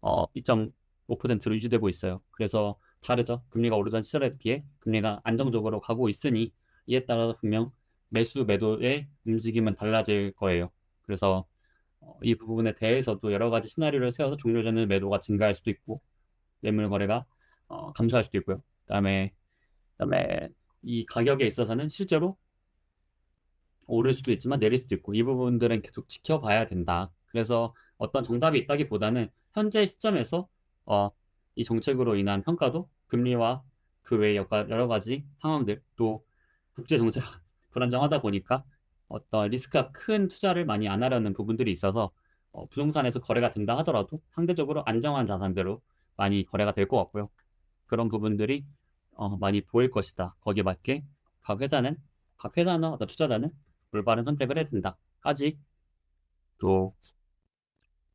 2.5%로 유지되고 있어요. 그래서 다르죠. 금리가 오르던 시절에 비해 금리가 안정적으로 가고 있으니 이에 따라서 분명 매수 매도의 움직임은 달라질 거예요. 그래서 이 부분에 대해서도 여러 가지 시나리오를 세워서 종료 전에 매도가 증가할 수도 있고 매물 거래가 감소할 수도 있고요. 그다음에 이 가격에 있어서는 실제로 오를 수도 있지만 내릴 수도 있고 이 부분들은 계속 지켜봐야 된다. 그래서 어떤 정답이 있다기보다는 현재 시점에서 어, 이 정책으로 인한 평가도 금리와 그 외의 여러 가지 상황들 또 국제 정세가 불안정하다 보니까 어떤 리스크가 큰 투자를 많이 안 하려는 부분들이 있어서 부동산에서 거래가 된다 하더라도 상대적으로 안정한 자산대로 많이 거래가 될 것 같고요. 그런 부분들이 많이 보일 것이다. 거기에 맞게 각 회사나 어떤 투자자는 올바른 선택을 해야 된다까지 또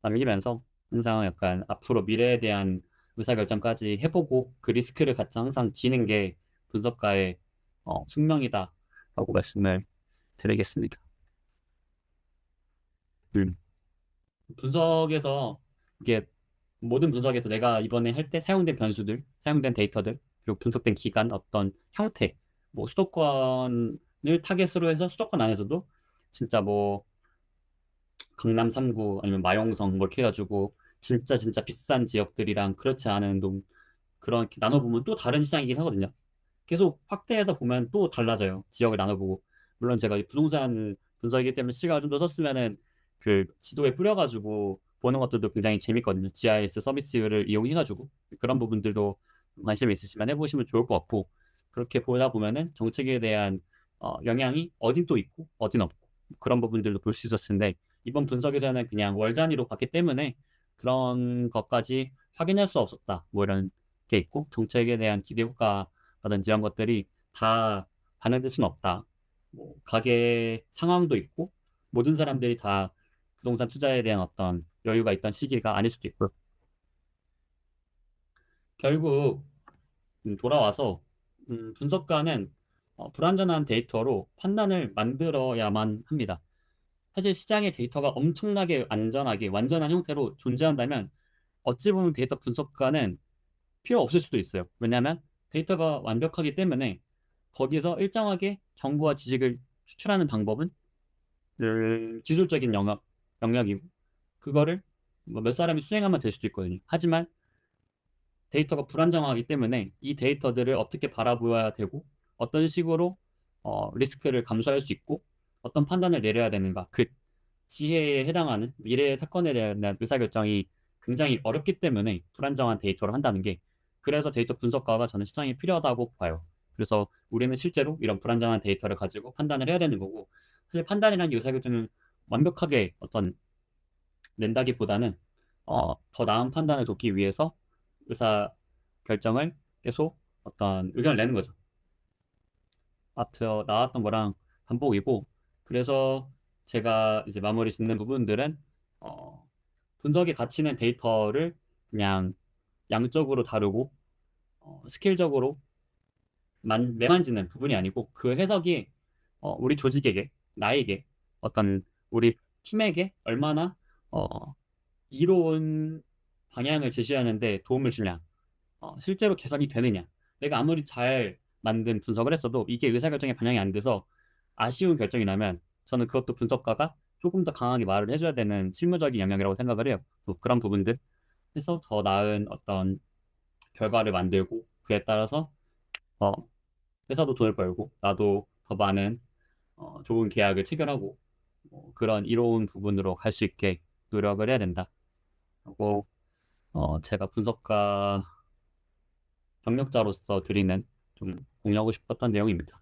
남기면서 항상 약간 앞으로 미래에 대한 의사결정까지 해보고 그 리스크를 같이 항상 지는 게 분석가의 숙명이다라고 말씀을 드리겠습니다. 분석에서 이게 모든 분석에서 내가 이번에 할 때 사용된 변수들, 사용된 데이터들, 그리고 분석된 기간, 어떤 형태, 뭐 수도권을 타겟으로 해서 수도권 안에서도 진짜 뭐 강남 3구 아니면 마용성 뭐 이렇게 해가지고 진짜 비싼 지역들이랑 그렇지 않은 그런 이렇게 나눠보면 또 다른 시장이긴 하거든요. 계속 확대해서 보면 또 달라져요. 지역을 나눠보고. 물론 제가 이 부동산 분석이기 때문에 시간을 좀 더 썼으면은 그 지도에 뿌려가지고 보는 것들도 굉장히 재밌거든요. GIS 서비스를 이용해가지고 그런 부분들도 관심 있으시면 해보시면 좋을 것 같고 그렇게 보다 보면은 정책에 대한 영향이 어딘 또 있고 어딘 없고 그런 부분들도 볼 수 있었을 텐데 이번 분석에서는 그냥 월 단위로 봤기 때문에 그런 것까지 확인할 수 없었다. 뭐 이런 게 있고 정책에 대한 기대 효과라든지 이런 것들이 다 반영될 수는 없다. 뭐 가계 상황도 있고 모든 사람들이 다 부동산 투자에 대한 어떤 여유가 있던 시기가 아닐 수도 있고요. 결국 돌아와서 분석가는 불완전한 데이터로 판단을 만들어야만 합니다. 사실 시장의 데이터가 엄청나게 안전하게 완전한 형태로 존재한다면 어찌 보면 데이터 분석가는 필요 없을 수도 있어요. 왜냐하면 데이터가 완벽하기 때문에 거기서 일정하게 정보와 지식을 추출하는 방법은 기술적인 영역이고 그거를 뭐몇 사람이 수행하면 될 수도 있거든요. 하지만 데이터가 불안정하기 때문에 이 데이터들을 어떻게 바라보아야 되고 어떤 식으로 리스크를 감수할 수 있고 어떤 판단을 내려야 되는가 그 지혜에 해당하는 미래의 사건에 대한 의사결정이 굉장히 어렵기 때문에 불안정한 데이터를 한다는 게 그래서 데이터 분석가가 저는 시장에 필요하다고 봐요. 그래서 우리는 실제로 이런 불안정한 데이터를 가지고 판단을 해야 되는 거고 사실 판단이라는 의사결정을 완벽하게 어떤 낸다기보다는 더 나은 판단을 돕기 위해서 의사 결정을 계속 어떤 의견을 내는 거죠. 앞서 나왔던 거랑 반복이고 그래서 제가 이제 마무리 짓는 부분들은 어, 분석의 가치는 데이터를 그냥 양적으로 다루고 스킬적으로 매만지는 부분이 아니고 그 해석이 우리 조직에게 나에게 어떤 우리 팀에게 얼마나 어, 이로운 방향을 제시하는데 도움을 주냐 실제로 개선이 되느냐 내가 아무리 잘 만든 분석을 했어도 이게 의사결정에 반영이 안 돼서 아쉬운 결정이 나면 저는 그것도 분석가가 조금 더 강하게 말을 해줘야 되는 실무적인 영역이라고 생각을 해요. 또 그런 부분들 해서 더 나은 어떤 결과를 만들고 그에 따라서 어, 회사도 돈을 벌고 나도 더 많은 좋은 계약을 체결하고 그런 이로운 부분으로 갈 수 있게 노력을 해야 된다. 하고 제가 분석가 경력자로서 드리는 좀 공유하고 싶었던 내용입니다.